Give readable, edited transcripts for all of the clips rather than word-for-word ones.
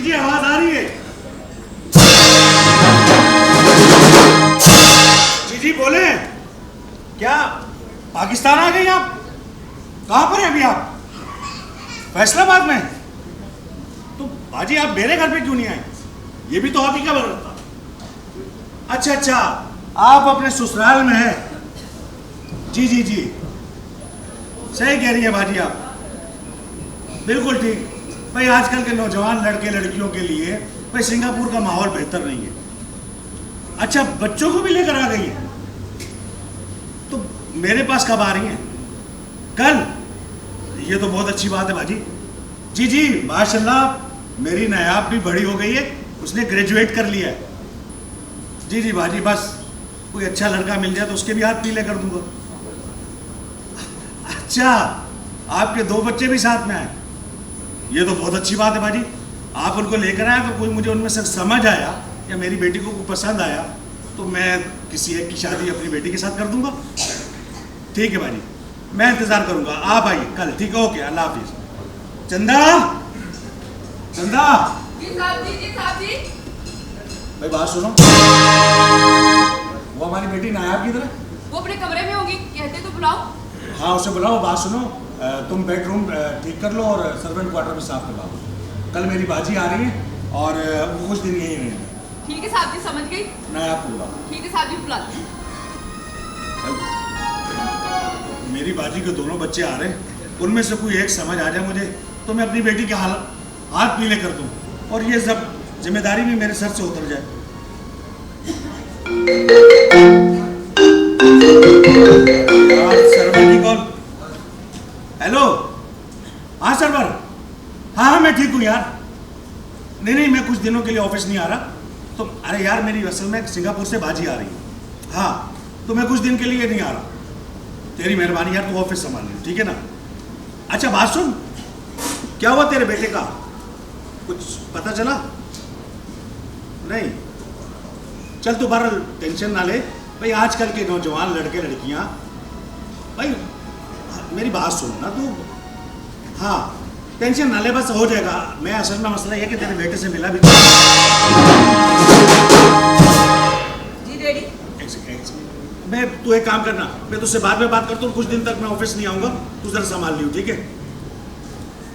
जी आवाज आ रही है? जी बोले। क्या पाकिस्तान आ गई आप? कहां पर हैं अभी आप? फैसलाबाद में? तो बाजी आप मेरे घर पे क्यों नहीं आए? ये भी तो आप ही का बन था। अच्छा, आप अपने ससुराल में हैं। जी सही कह रही है बाजी आप, बिल्कुल ठीक। भाई आजकल के नौजवान लड़के लड़कियों के लिए भाई सिंगापुर का माहौल बेहतर नहीं है। अच्छा, बच्चों को भी लेकर आ गई है? तो मेरे पास कब आ रही हैं? कल? ये तो बहुत अच्छी बात है बाजी। जी माशाल्लाह, मेरी नायाब भी बड़ी हो गई है, उसने ग्रेजुएट कर लिया है। जी बाजी, बस कोई अच्छा लड़का मिल जाए तो उसके भी हाथ पीले कर दूंगा। अच्छा, आपके 2 बच्चे भी साथ में आए? ये तो बहुत अच्छी बात है बाजी। आप उनको लेकर आए तो कोई मुझे उनमें से समझ आया या मेरी बेटी को पसंद आया तो मैं किसी एक की शादी अपनी बेटी के साथ कर दूंगा। ठीक है बाजी, मैं इंतजार करूंगा, आप आइए कल। ठीक है, ओके, अल्लाह हाफिज। चंदा जी साहब जी। भाई बात सुनो, वो हमारी बेटी नायाब की तरह, वो अपने कमरे में होगी, कहते तो बुलाओ। हाँ उसे बुलाओ। बात सुनो, तुम बेडरूम ठीक कर लो और सर्वेंट क्वार्टर में साफ करवा दो। कल मेरी बाजी आ रही है और वो कुछ दिन यही रहेंगे। ठीक है साहब जी, समझ गई। नायाब को बुलाओ। ठीक है साहब जी, बुलाती। मेरी बाजी के दोनों बच्चे आ रहे हैं, उनमें से कोई एक समझ आ जाए मुझे तो मैं अपनी बेटी के हाथ पीले कर दूं और ये सब जिम्मेदारी भी मेरे सर से उतर जाए। सर्वर की कॉल। हेलो, हाँ सर्वर, हाँ मैं ठीक हूँ यार। नहीं मैं कुछ दिनों के लिए ऑफिस नहीं आ रहा। तो अरे यार, मेरी असल में सिंगापुर से बाजी आ रही है। हाँ, तो मैं कुछ दिन के लिए नहीं आ रहा। तेरी मेहरबानी यार, तू ऑफिस संभाल ले, ठीक है ना? अच्छा बात सुन, क्या हुआ तेरे बेटे का? कुछ पता चला? नहीं? चल तू बहरहाल टेंशन ना ले भाई। आजकल के नौजवान लड़के लड़कियां, भाई मेरी बात सुन ना तू। हाँ, टेंशन ना ले, बस हो जाएगा। मैं असल में मसला यह कि तेरे बेटे से मिला भी। जी डैडी। मैं, तू एक काम करना, मैं तुझसे बाद में बात करता हूँ। कुछ दिन तक मैं ऑफिस नहीं आऊंगा, तू जरा संभाल लियो, ठीक है?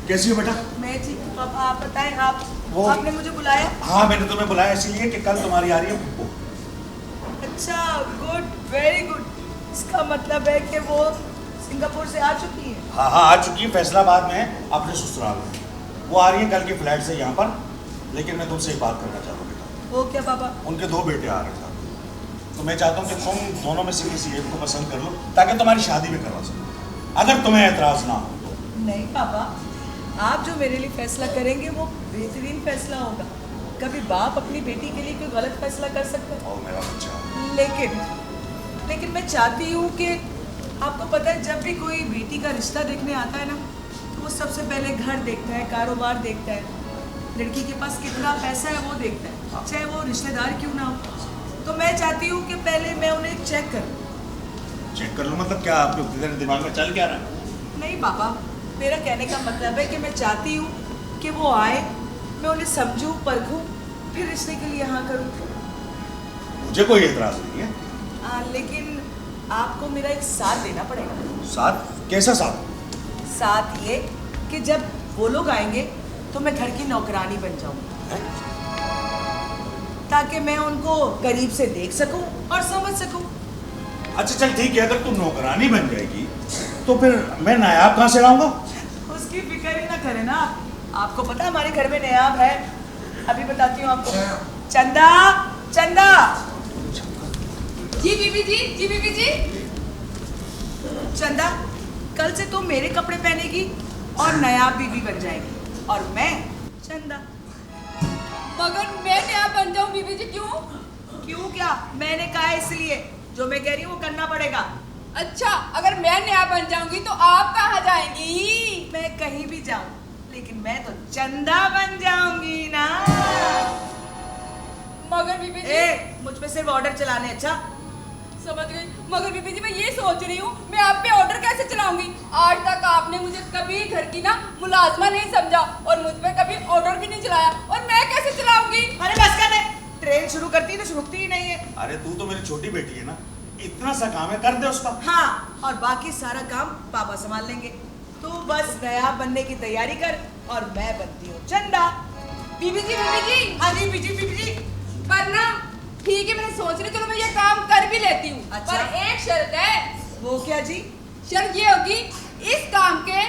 कैसी हो बेटा? मैं ठीक हूँ पापा, आप बताएं। आपने मुझे बुलाया? हाँ, मैंने तुम्हें बुलाया इसलिए कि कल तुम्हारी आ रही है। अच्छा, गुड, वेरी गुड। इसका मतलब है कि वो सिंगापुर से आ चुकी है? हाँ आ चुकी है, फैसलाबाद में अपने ससुराल में। वो आ रही है कल की फ्लाइट से यहाँ पर। लेकिन मैं तुमसे एक बात करना चाहता हूँ बेटा। वो क्या पापा? उनके 2 बेटे आ रहे थे, तो मैं चाहता हूँ कि तुम दोनों में से किसी एक को पसंद कर लो ताकि तुम्हारी शादी भी करवा सको, अगर तुम्हें एतराज ना हो तो। नहीं पापा, आप जो मेरे लिए फैसला करेंगे वो बेहतरीन फैसला होगा। कभी बाप अपनी बेटी के लिए कोई गलत फैसला कर सकता है? और मेरा बच्चा। लेकिन मैं चाहती हूँ कि आपको पता है, जब भी कोई बेटी का रिश्ता देखने आता है ना, तो वो सबसे पहले घर देखता है, कारोबार देखता है, लड़की के पास कितना पैसा है वो देखता है, चाहे वो रिश्तेदार क्यों ना हो। तो मैं चाहती हूँ कि पहले मैं उन्हें चेक करूँ। चेक कर लो मतलब क्या? आपके तेरे दिमाग में चल क्या रहा है? नहीं पापा, मेरा कहने का मतलब है कि मैं चाहती हूँ कि वो आए, मैं उन्हें समझूं, परखूं, फिर रिश्ते के लिए यहाँ करूँ। मुझे कोई एतराज नहीं है। लेकिन आपको मेरा एक साथ देना पड़ेगा। साथ? कैसा साथ? साथ ये कि जब वो लोग आएंगे तो मैं घर की नौकरानी बन जाऊँ, ताकि मैं उनको करीब से देख सकूं और समझ सकूं। अच्छा चल ठीक है, अगर तू नौकरानी बन जाएगी तो फिर मैं नायाब कहाँ से लाऊंगा? उसकी फिक्र ही ना करें ना आप। आपको पता है हमारे घर में नायाब है, अभी बताती हूँ आपको। चंदा। जी बीबी जी। चंदा, कल से तुम मेरे कपड़े पहनेगी और नायाब बीबी बन जाएगी और मैं चंदा। मगर मैं नया बन जाऊं बीबी जी? क्यों क्या? मैंने कहा इसलिए, जो मैं कह रही हूँ वो करना पड़ेगा। अच्छा, अगर मैं नया बन जाऊंगी तो आप कहाँ जाएंगी? मैं कहीं भी जाऊं, लेकिन मैं तो चंदा बन जाऊंगी ना। मगर बीबी जी, मुझ पे सिर्फ ऑर्डर चलाने। अच्छा, समझ गई। मगर बीबी जी मैं ये सोच रही हूँ मैं आप पे ऑर्डर कैसे चलाऊंगी। आज तक आपने मुझे कभी घर की ना मुलाजमा नहीं समझा और मुझ पे कभी ऑर्डर भी नहीं चलाया और मैं कैसे चलाऊंगी। अरे बस कर दे, ट्रेन शुरू करती है तो रुकती ही नहीं है। अरे तू तो मेरी छोटी बेटी है ना, इतना सा काम है कर दे उसका। हाँ, और बाकी सारा काम पापा संभाल लेंगे। तू बस नया बनने की तैयारी कर और मैं बनती हूँ चंदा। बीबी जी हाँ जी बीबी जी। पर ना ठीक है, मैंने सोच रही चलो मैं ये काम कर भी लेती हूँ। अच्छा। पर एक शर्त है। वो क्या जी? शर्त ये होगी इस काम के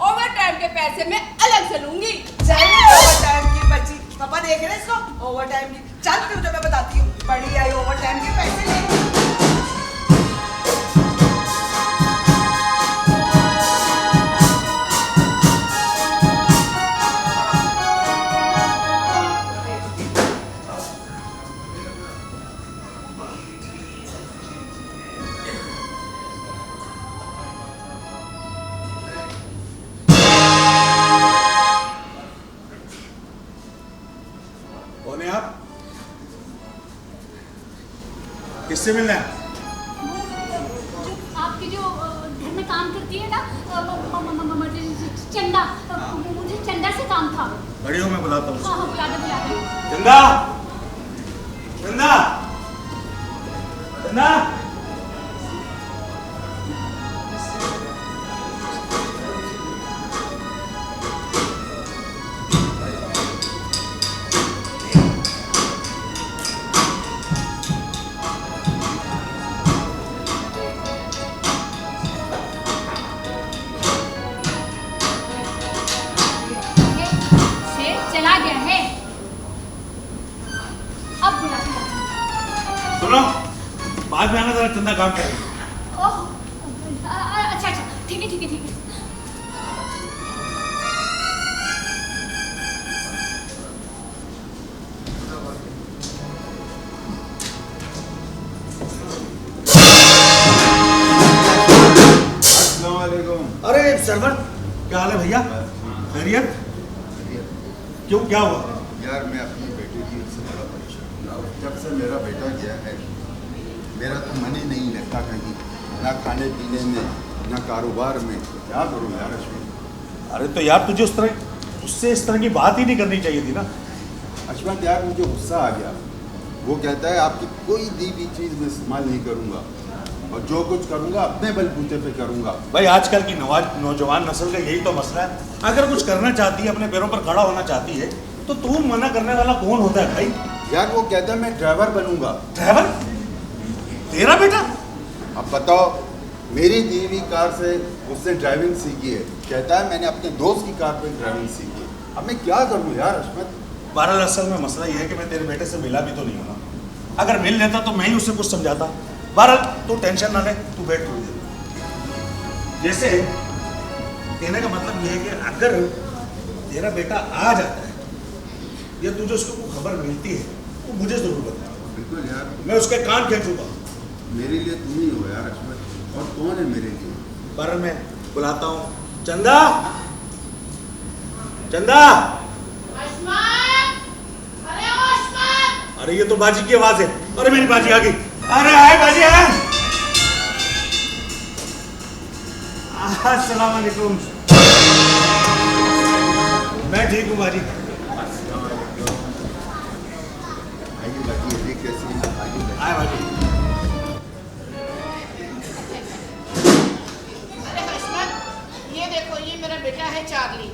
ओवर टाइम के पैसे मैं अलग से लूंगी। ओवर टाइम की बच्ची, पापा देख रहे हैं इसको ओवर टाइम की। चल तुझे मैं बताती हूँ, बड़ी आई ओवर टाइम के पैसे ले। कौन है आप? किससे मिलना है? आपकी जो घर में काम करती है ना चंदा, मुझे चंदा से काम था। बड़ी हो मैं बुलाता हूँ। हाँ बुला दे। चंदा, चंदा, चंदा। चला गया है, अब बुला। सुनो, बाद में आना जरा, चंदा काम करेगी। ओह अच्छा ठीक है। अरे सरवर, क्या हाल है भैया? खैरियत? क्यों, क्या हुआ? यार मैं अपनी बेटी की से बड़ा परेशान हूँ। जब से मेरा बेटा गया है मेरा तो मन ही नहीं लगता कहीं, ना खाने पीने में ना कारोबार में। क्या करूँ यार अश्विन? अरे तो यार तुझे उससे इस तरह की बात ही नहीं करनी चाहिए थी ना। अश्विन यार मुझे गुस्सा आ गया। वो कहता है आपकी कोई दी हुई चीज़ मैं इस्तेमाल नहीं करूँगा और जो कुछ करूँगा अपने बलबूते पे करूँगा। भाई आजकल की नौजवान नस्ल का यही तो मसला है। अगर कुछ करना चाहती है, अपने पैरों पर खड़ा होना चाहती है, तो तू मना करने वाला कौन होता है भाई? यार वो कहता है मैं ड्राइवर बनूंगा। ड्राइवर? तेरा बेटा? अब बताओ, मेरी दी हुई कार से उसने ड्राइविंग सीखी है। कहता है मैंने अपने दोस्त की कार पे ड्राइविंग सीखी है। अब मैं क्या करूँ यार अश्विन? बहरहाल असल में मसला ये है कि मैं तेरे बेटे से मिला भी तो नहीं हूँ ना। अगर मिल लेता तो मैं ही उसे कुछ समझाता। बहरहाल तू टेंशन ना ले, तू बैठ थोड़ी देर। जैसे कहने का मतलब ये है कि अगर तेरा बेटा आ जाता है या तुझे उसको कोई खबर मिलती है तो मुझे जरूर बता। बिल्कुल यार, मैं उसके कान खींचूंगा। मेरे लिए तुम ही हो यार अश्विन, और कौन है मेरे लिए? बहरहाल मैं बुलाता हूँ। चंदा, चंदा। अरे ये तो बाजी की आवाज है। अरे मेरी बाजी आ गई। अरे आए बाजी आए। अस्सलाम वालेकुम। मैं ठीक हूँ बाजी। आइए बाकी ये कैसी आइए। आए बाजी। अरे हसमत, ये देखो, ये मेरा बेटा है चार्ली।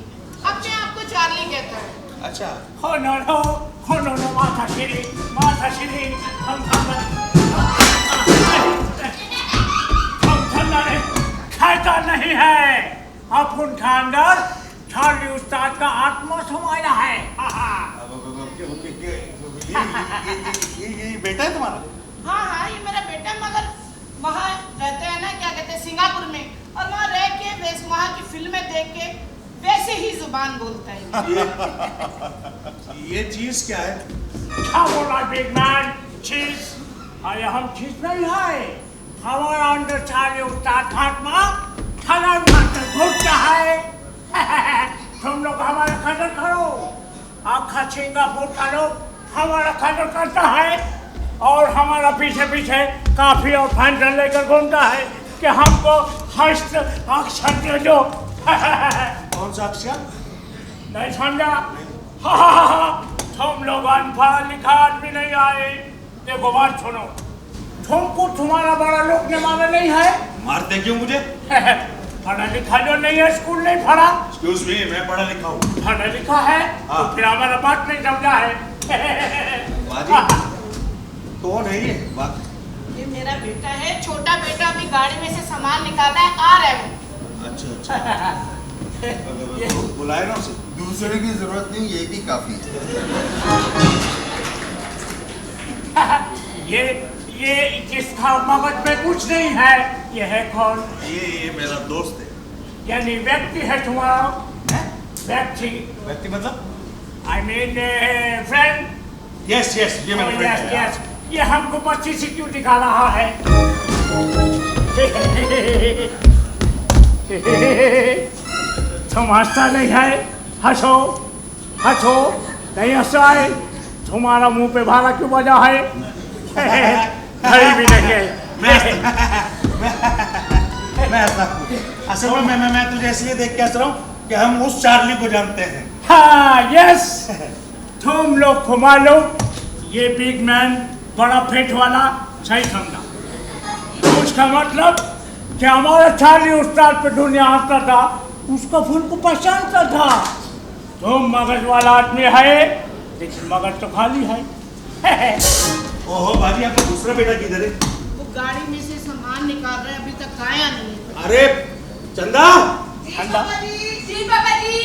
अपने आप को चार्ली कहता है। अच्छा। हो नो माता श्री हम खाता नहीं है। अपन खानदार चार्ली उस्ताद का आत्मा समाया है। ये बेटा है तुम्हारा? हाँ, ये मेरा बेटा है, मगर वहाँ रहते हैं ना, क्या कहते हैं, सिंगापुर में, और वहाँ रह के वहाँ की फिल्में देख के वैसे ही जुबान बोलता है। ये चीज क्या है? बिग मैन चीज। अरे हम चीज नहीं है, हमारा अंदर चार्ली उस्ताद का आत्मा खाना मारकर घूमता है। तुम लोग हमारा कदर करो। आखा सिंगापुर का लोग हमारा कदर करता है और हमारा पीछे पीछे काफी और फैंटन लेकर घूमता है कि हमको हस्त अक्षर दे दो। कौन सा अक्षर? नहीं समझा? तुम लोग अनपढ़ लिखा आदमी नहीं आए। देखो बात सुनो, तुमको तुम्हारा बड़ा लोग ने मारा नहीं है? मारते क्यों मुझे? पढ़ा लिखा जो नहीं है, स्कूल नहीं पढ़ा। एक्सक्यूज मी, मैं पढ़ा लिखा हूँ। पढ़ा लिखा है हाँ। तो फिर हमारा बात नहीं समझा है। बाजी कौन है ये? बात ये मेरा बेटा है, छोटा बेटा अभी गाड़ी में से सामान निकाला है, आ रहा है वो। अच्छा अच्छा। बुलाए ना उसे। दूसरे की जरूरत नहीं, ये भी काफी है। ये जिसका मगज में कुछ नहीं है, ये है कौन? ये मेरा दोस्त है। यानी व्यक्ति है तुम्हारा? व्यक्ति मतलब? I mean friend. Yes yes, ये मेरा फ्रेंड है। यस, ये हमको बच्ची से क्यों दिखा रहा है? तुम हंसता नहीं है? हंसो हंसो, नहीं हंसा है? तुम्हारा मुंह पे भाला क्यों बजा है? खड़ी भी नहीं है। मैं हंसता हूँ। असल में मैं तुझे इसलिए देख के हंस रहा हूँ कि हम उस चार्ली को जानते हैं। हाँ यस, तुम लोग को मालूम ये बिग मैन बड़ा पेट वाला, सही समझा। उसका मतलब कि हमारा चार्ली उस्ताद पे दुनिया हंसता था, उसका फूल को पहचानता था। तुम मगज वाला आदमी है, लेकिन मगज तो खाली है। ओहो बाजी, आपका दूसरा बेटा किधर है? वो गाड़ी में से सामान निकाल रहा है, अभी तक आया नहीं है। अरे चंदा। चंदा? जी पापा जी।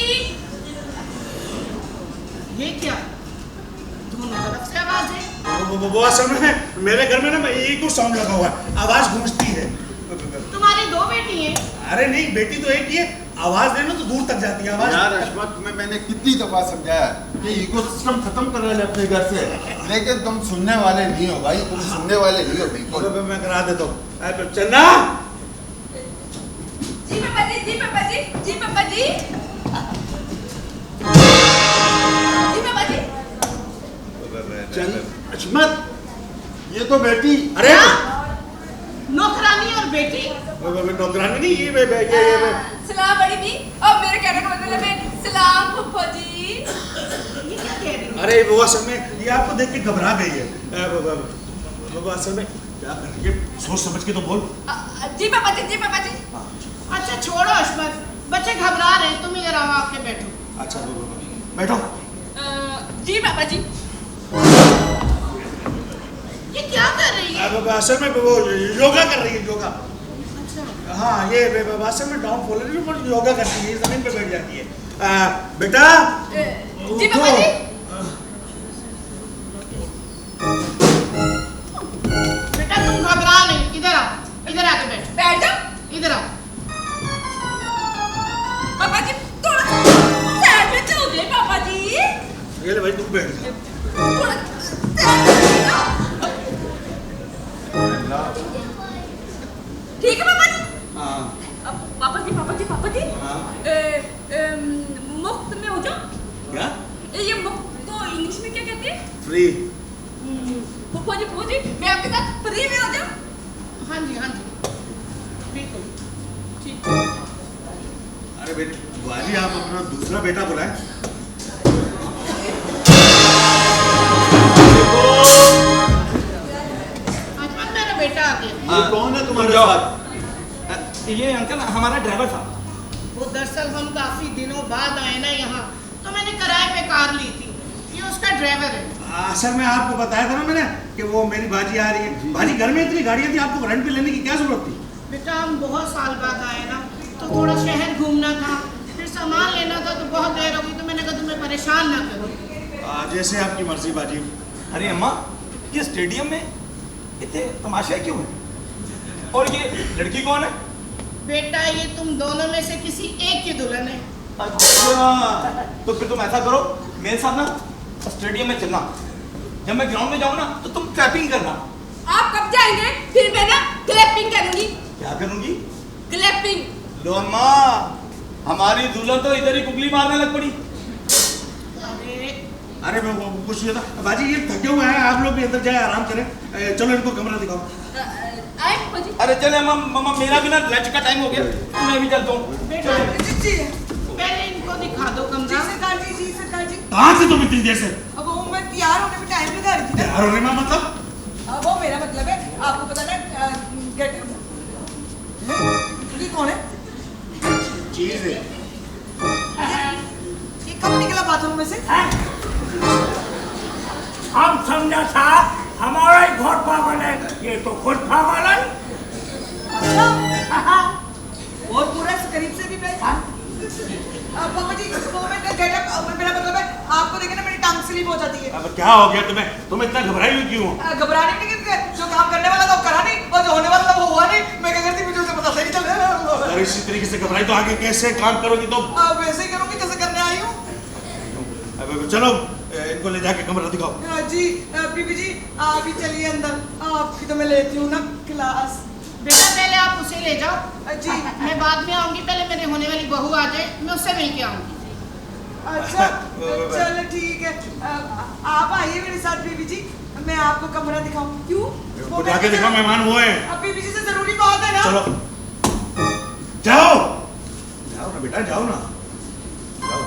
ये क्या, दोनों तरफ से आवाज है। वो असल में मेरे घर में ना एक को साउंड लगा हुआ है, आवाज गूंजती है। तुम्हारी दो बेटी हैं? अरे नहीं, बेटी तो एक ही है, आवाज देना तो दूर तक जाती है आवाज। यार अशमत, मैंने कितनी दफा समझाया कि इकोसिस्टम खत्म कर ले अपने घर से, लेकिन तुम सुनने वाले नहीं हो भाई, तुम सुनने वाले नहीं हो बिल्कुल। मैं करा देता हूँ। चंदा। जी पापा जी, जी पापा जी, जी पापा जी, जी पापा जी। अशमत, ये तो बेटी। अरे नौकरानी और बेटी? नौकरानी नहीं, ये सलाम बड़ी भी, और मेरे कहने का मतलब है सलाम फूफा जी। ये क्या कह रही है? अरे वो असल में ये आपको देख के घबरा गई है। वो असल में क्या कर रही है, सोच समझ के तो बोल। जी पापा जी, जी पापा जी। अच्छा छोड़ो अशमत, बच्चे घबरा रहे हैं, तुम इधर आओ, आके बैठो। अच्छा बैठो। जी पापा जी। ये क्या कर रही है? असल में वो योगा कर रही है, योगा। अच्छा। हाँ, ये असल में डाउन फॉल है, पर योगा करती है, जमीन पे बैठ जाती है। बेटा। जी पापा जी। बेटा तुम घबरा नहीं, इधर आओ, इधर आके बैठो। बैठ जाओ। इधर आओ। पापा जी थोड़ा साइड में चल दे पापा जी। ये ले भाई, तू बैठ जा। थोड़ा ठीक है पापा जी। हाँ। पापा जी, पापा जी, पापा जी। हाँ। मुफ्त में हो जाओ। क्या? ये मुफ्त तो इंग्लिश में क्या कहते हैं? फ्री। फूफा जी, फूफा जी, मैं आपके साथ फ्री में हो जाऊं? हाँ जी, हाँ जी, बिल्कुल ठीक। अरे बेटी बाजी, आप अपना दूसरा बेटा बुलाए। अजमत मेरा बेटा आ गया। ये कौन है तुम्हारे साथ? ये अंकल हमारा ड्राइवर था। वो दरअसल हम काफी दिनों बाद आए ना यहाँ, तो मैंने किराए पे कार ली थी, ये उसका ड्राइवर है। असल में आपको बताया था ना मैंने कि वो मेरी बाजी आ रही है। बाजी घर में इतनी गाड़ियाँ थी, आपको रेंट पे लेने की क्या जरूरत थी? बेटा हम बहुत साल बाद आए ना, तो थोड़ा शहर घूमना था, फिर सामान लेना था, तो बहुत देर हो गई, तो मैंने कहा तुम्हें परेशान ना करूँ। जैसे आपकी मर्जी बाजी। अरे अम्मा, ये स्टेडियम में इतने तमाशे क्यों हैं? और ये लड़की कौन है? बेटा ये तुम दोनों में से किसी एक की दुल्हन है। अच्छा, तो फिर तुम ऐसा करो, मेरे साथ ना स्टेडियम में चलना। जब मैं ग्राउंड में जाऊँ ना, तो तुम क्लैपिंग करना। आप कब जाएंगे? फिर मैं ना क्लैपिंग करूंगी। क्या करूंगी? क्लैपिंग। लो अम्मा, हमारी दुल्हन तो इधर ही कुगली मारने लग पड़ी। अरे अरे मैं वो कुछ नहीं था बाजी, ये थके हुए हैं, आप लोग भी अंदर जाए आराम करें। चलो इनको कमरा दिखाओ। आए बाजी। अरे चले मम्मा, मेरा भी ना लंच का टाइम हो गया, मैं भी चलता हूँ। बेटा जी पहले इनको दिखा दो कमरा। सरकार जी कहाँ से तुम इतनी देर से? अब वो मैं तैयार होने में टाइम लगा रही थी ना। तैयार होने में मतलब? अब वो मेरा मतलब है, आपको पता ना गेट ये कौन है? चीज है। ये कब निकला बाथरूम में से? हम समझा था हमारा ही घर पागल है, ये तो खुद पागल है। अच्छा और पूरा करीब से भी मैं पापा जी वो मैं गेटअप, मेरा मतलब है आपको देखे ना मेरी टांग स्लिप हो जाती है। अब क्या हो गया तुम्हें? तुम इतना घबराई हुई क्यों हो? घबराने नहीं, जो काम करने वाला था वो करा नहीं और जो होने वाला था वो हुआ नहीं। मैं क्या करती, मुझे उसे पता सही चल रहा है। अगर इसी तरीके से घबराई तो आगे कैसे काम करोगी तुम? वैसे ही करूंगी जैसे करने आई हूँ। अब चलो इनको ले जाके कमरा दिखाओ। जी बीबी जी आप ही चलिए अंदर, आपकी तो मैं लेती हूँ ना क्लास। बेटा पहले आप उसे ले जाओ जी मैं बाद में आऊंगी, पहले मेरे होने वाली बहू आ जाए, मैं उससे मिल के आऊंगी। अच्छा चलो ठीक है, आप आइए मेरे साथ बीबी जी, मैं आपको कमरा दिखाऊं। क्यों? वो जाके दिखाओ, मेहमान वो है। अब बीबी जी से जरूरी बात है ना। चलो जाओ जाओ ना बेटा, जाओ ना जाओ।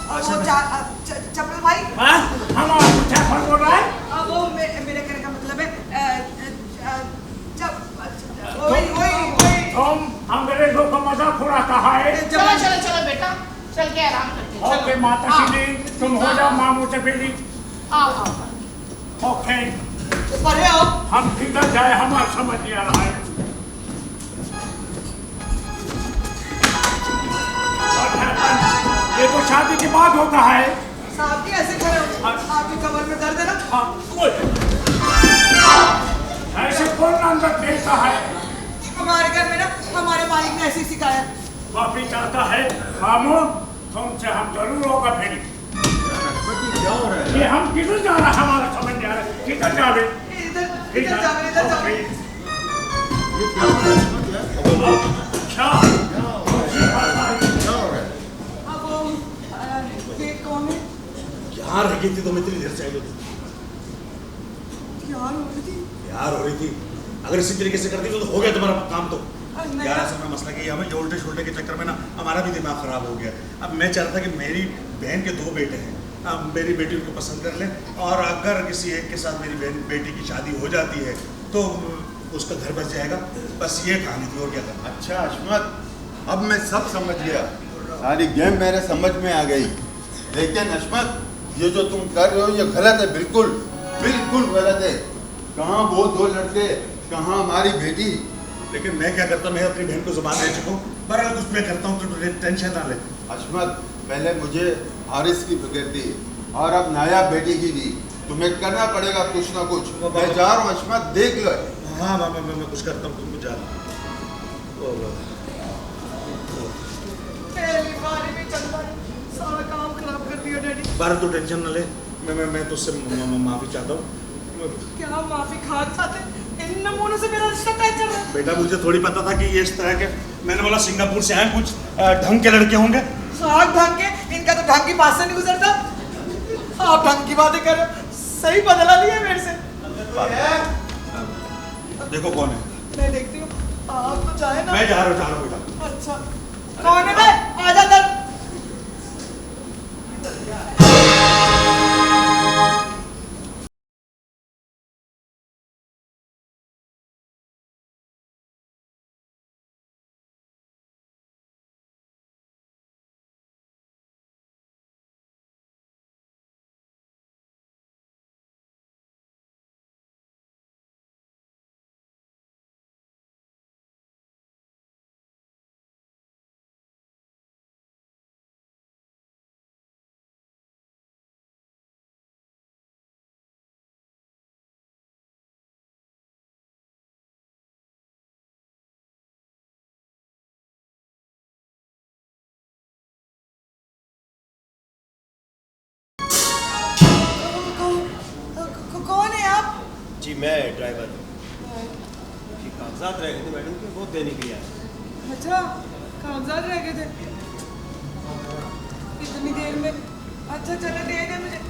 अब वो चप्पल भाई, हमारा क्या फर्क हो रहा है? अब वो मेरे कहने का मतलब है वही तुम अंग्रेजों का मजाक उड़ाता है। चलो चलो चलो बेटा, चल के आराम करते हैं। ओके माता श्री, तुम हो जाओ मामू से पहले। आओ आओ। ओके पढ़े आओ। हम किधर जाए हमारा समझ नहीं आ रहा है। ये तो शादी के बाद होता है। साहब की ऐसे खड़े हो, आपकी कमर में दर्द है ना? ऐसे कौन अंदर देता है? हमारे घर में ना हमारे मालिक ने ऐसे ही सिखाया। माफी चाहता है मामू, तुमसे हम जरूर होगा फिर। क्या हो रहा है? ये हम किधर जा रहा है हमारा समझ नहीं आ रहा है। किधर जा रहे? इधर जाओ। ये क्या हो रहा है? अच्छा क्या हो रहा है? अब वो ये कौन है? यहाँ रह गई थी तुम इतनी देर से आई हो? यार हो रही थी। यार हो रही थी, अगर इसी तरीके से करती तो हो गया तुम्हारा काम। तो यार असल में मसला ये हमें उल्टे शोल्टे के चक्कर में ना हमारा भी दिमाग खराब हो गया। अब मैं चाह रहा था कि मेरी बहन के 2 बेटे हैं, अब मेरी बेटी उनको पसंद कर ले, और अगर किसी एक के साथ मेरी बहन बेटी की शादी हो जाती है तो उसका घर बच जाएगा। बस ये कहानी थी, और क्या करना। अच्छा अशमत, अब मैं सब समझ गया, सारी गेम मेरे समझ में आ गई। लेकिन अशमत, ये जो तुम कर रहे हो ये गलत है, बिल्कुल बिल्कुल गलत है। कहाँ वो 2 लड़के, कहाँ हमारी बेटी। लेकिन मैं क्या करता, मैं अपनी बहन को जुबान दे चुका हूँ, बहरहाल कुछ मैं करता हूँ तो टेंशन ना ले। अशमत, पहले मुझे हारिस की फिक्र थी और अब नायाब बेटी की भी। तुम्हें करना पड़ेगा कुछ ना कुछ। मैं जा रहा हूँ अशमत, देख लो। हाँ मैं कुछ करता हूँ, तुम जा। पहली बार में चंदा सारा काम खराब कर दिया डैडी। बारह तो टेंशन न ले, मैं तुझसे माफी चाहता हूँ। क्या माफी खाते? इन नमूनों से मेरा रिश्ता तय चल रहा है। बेटा मुझे थोड़ी पता था कि ये इस तरह के, मैंने बोला सिंगापुर से आए कुछ ढंग के लड़के होंगे। हाँ ढंग के, इनका तो ढंग की बात से नहीं गुजरता। आप ढंग की बातें कर रहे हो, सही बदला लिया मेरे से। देखो कौन है। मैं देखती हूँ, आप तो जाए ना। मैं जा रहा हूँ बेटा। अच्छा कौन है बे? आजा दर। कौन है आप? जी मैं ड्राइवर हूँ। ये कागजात रह गए थे मैडम के, वो देने के लिए आया। अच्छा कागजात रह गए थे इतनी देर में। अच्छा चलो दे दे मुझे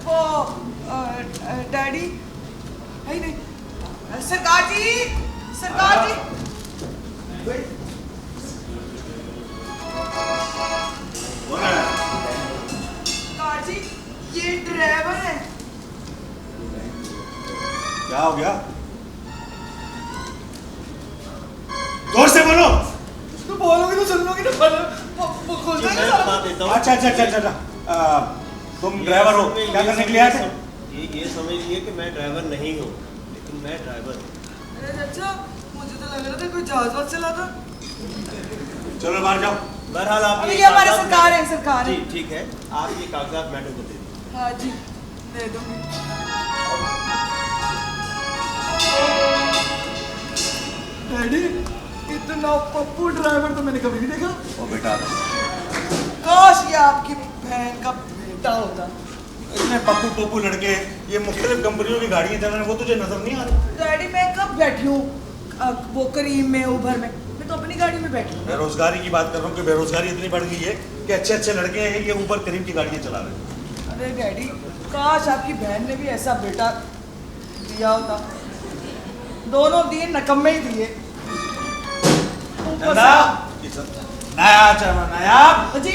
वो डैडी है ही नहीं। सरकार जी, सरकार जी। सरकार जी ये ड्राइवर है। क्या हो गया? जोर से बोलो। तो बोलोगे तो सुन लोगे ना, वो खोल मैं देगा बता देता हूँ। अच्छा। तुम ड्राइवर हो, क्या करने के लिए आए थे? ये समझ लीजिए कि मैं ड्राइवर नहीं हूँ, लेकिन मैं ड्राइवर हूँ। अरे अच्छा, मुझे तो लग रहा था कोई जहाज वाज चला था। चलो बाहर जाओ। बहरहाल आप अभी ये हमारे सरकार है, सरकार है। जी ठीक है, आप ये कागजात मैडम को दे दीजिए। हाँ जी दे दूंगी। डैडी इतना पप्पू ड्राइवर तो मैंने कभी नहीं देखा। ओ बेटा, काश ये आपकी बहन का बेटा होता। इतने पप्पू पप्पू लड़के ये मुख्तलिफ कंपनियों की गाड़ियां चला रहे हैं, वो तुझे नजर नहीं आ रही? डैडी मैं कब बैठी हूँ वो करीम में, उबर में? मैं तो अपनी गाड़ी में बैठी हूँ। बेरोजगारी की बात कर रहा हूँ कि बेरोजगारी इतनी बढ़ गई है कि अच्छे लड़के हैं ये ऊबर करीम की गाड़ियां चला रहे हैं। अरे डैडी काश आपकी बहन ने भी ऐसा बेटा दिया होता। दोनों दिए नकम्मे ही दिए। नया जी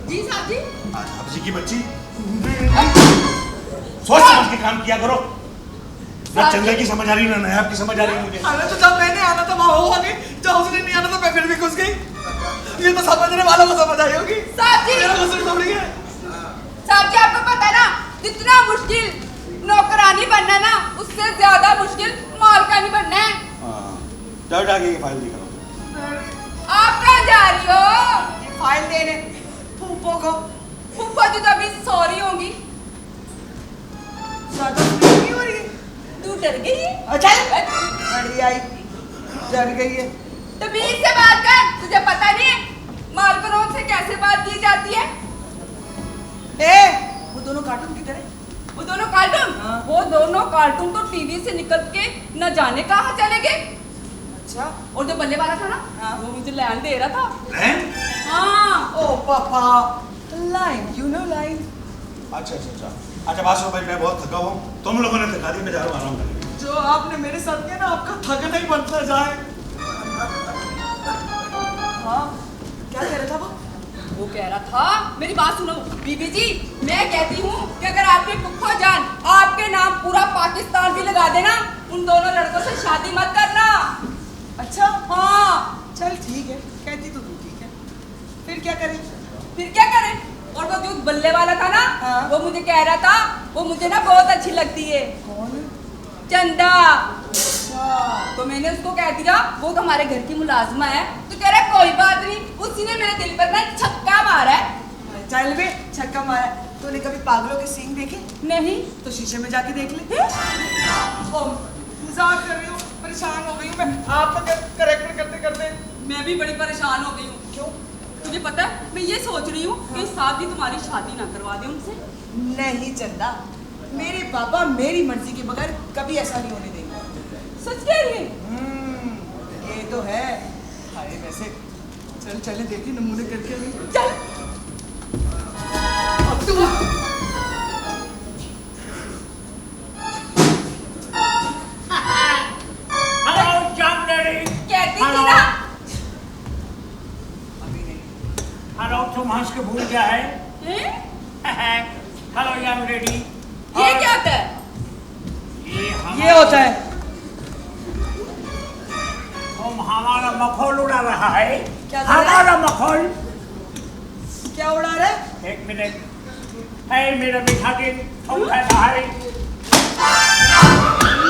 जी साहब जी। जी की बच्ची, सोच समझ के काम किया करो। ना चंदा की समझ आ रही ना नायाब की समझ आ रही मुझे। अरे तो जब मैंने आना था वहाँ वो आ गई, जब उसने नहीं आना था मैं फिर भी घुस गई। ये तो समझने वालों को समझ आई होगी। साहब जी, मेरा कसूर थोड़ी है। साहब जी आपको पता है ना, जितना मुश्किल नौकरानी बनना ना, उससे ज्यादा मुश्किल मालकानी बनना है। जाओ जाके ये फाइल दिखाओ। आप कहाँ जा रही हो? ये फाइल देने फूफो को। फूफा जी तो अभी सॉरी होंगी। ज्यादा नहीं हो रही है। तू डर गई है? अच्छा बड़ी आई डर गई है। तो बीच से बात कर, तुझे पता नहीं है मालकनों से कैसे बात की जाती है? वो दोनों कार्टून किधर है? वो दोनों कार्टून? हाँ। वो दोनों कार्टून तो टीवी से निकल के न जाने कहाँ चले गए। अच्छा और जो बल्ले वाला था ना, हाँ। वो मुझे लाइन दे रहा था। लाइन? हाँ। ओ पापा लाइन, यू नो लाइन। अच्छा बात सुनो भाई, मैं बहुत थका हूँ, तुम लोगों ने थका दी, मैं जा रहा हूँ आराम करने। जो आपने मेरे साथ किया ना, आपका थकना ही बनता जाए। हाँ क्या कह रहा था वो कह रहा था, मेरी बात सुनो बीबी जी, मैं कहती हूँ कि अगर आपके फुफ्फा जान आपके नाम पूरा पाकिस्तान भी लगा देना, उन दोनों लड़कों से शादी मत करना। अच्छा हाँ। चल ठीक है, कहती तो तू ठीक है। फिर क्या करें? फिर क्या करें? और वो जो बल्ले वाला था ना, हाँ। वो मुझे कह रहा था वो मुझे ना बहुत अच्छी लगती है। कौन? चंदा। अच्छा तो मैंने उसको कह दिया वो तो हमारे घर की मुलाजमा है। तो कह रहा है कोई बात नहीं, उसी ने मेरे दिल पर ना छक्का मारा है। चल बे छक्का मारा। तूने कभी पागलों के सींग देखे? नहीं। तो शीशे में जाके देख ले। ओ मजाक कर रही हूँ, परेशान हो गई हूँ मैं आपका करेक्टर करते करते। मैं भी बड़ी परेशान हो गई हूँ। क्यों? तुझे पता है मैं ये सोच रही हूँ कि साहब जी तुम्हारी शादी ना करवा दे उनसे। नहीं चंदा, मेरे पापा मेरी मर्जी के बगैर कभी ऐसा नहीं होने देंगे। सच कह रही है? ये तो है। अरे वैसे चल चले देखिए नमूने करके अभी। चल। अब तू हेलो young lady. कहती थी हेलो ना। हेलो, तुम हंस के भूल गया है? हैं? Hello young lady. ये क्या होता है? ये होता है। तुम हमारा मखौल उड़ा रहा है। क्या कर रहा है? हमारा मखौल। क्या उड़ा रहा है? एक मिनट। है मेरा मीठा दिल, तुम कैसा है?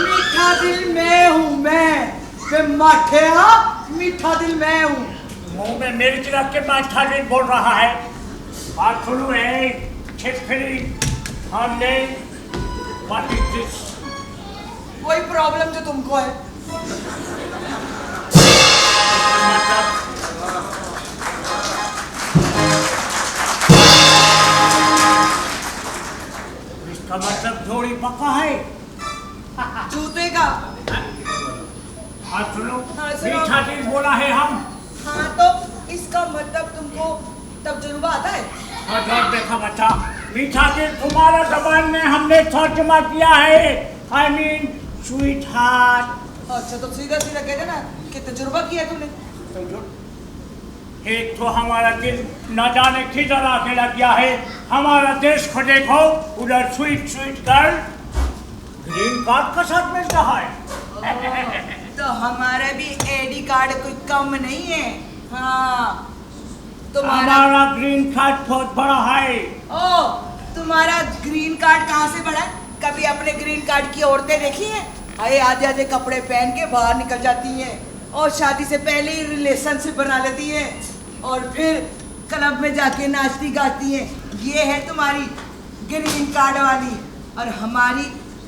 मीठा दिल मैं हूँ मैं माठे। हाँ मीठा दिल मैं हूँ। मुंह में मिर्च रख के मीठा दिल बोल रहा है। बात सुनो है छिपकली हमने। What is this? वही प्रॉब्लम जो तुमको है। इसका मतलब जोड़ी पक्का है। जूते का। हाँ सुनो, हाँ, सुनो। मीठा दिल बोला है हम। हाँ तो इसका मतलब तुमको तर्जुमा आता है? मतलब देखा बच्चा, मीठा दिल तुम्हारा जबान में हमने तर्जुमा किया है। I mean sweet heart. अच्छा तो सीधा सीधा कह देना कि तजुर्बा किया तुमने। एक तो हमारा दिल न जाने किधर आके लग गया है। हमारा देश को देखो, उधर sweet sweet girl green card का साथ मिल रहा है। तो हमारा भी एडी कार्ड कोई कम नहीं है। हाँ हमारा ग्रीन कार्ड बहुत बड़ा है। ओ तुम्हारा ग्रीन कार्ड कहाँ से बड़ा है? कभी अपने ग्रीन कार्ड की औरतें देखी हैं? अरे आधे आधे कपड़े पहन के बाहर निकल जाती हैं और शादी से पहले ही रिलेशनशिप बना लेती हैं और फिर क्लब में जाके नाचती गाती हैं। ये है तुम्हारी ग्रीन कार्ड वाली। और हमारी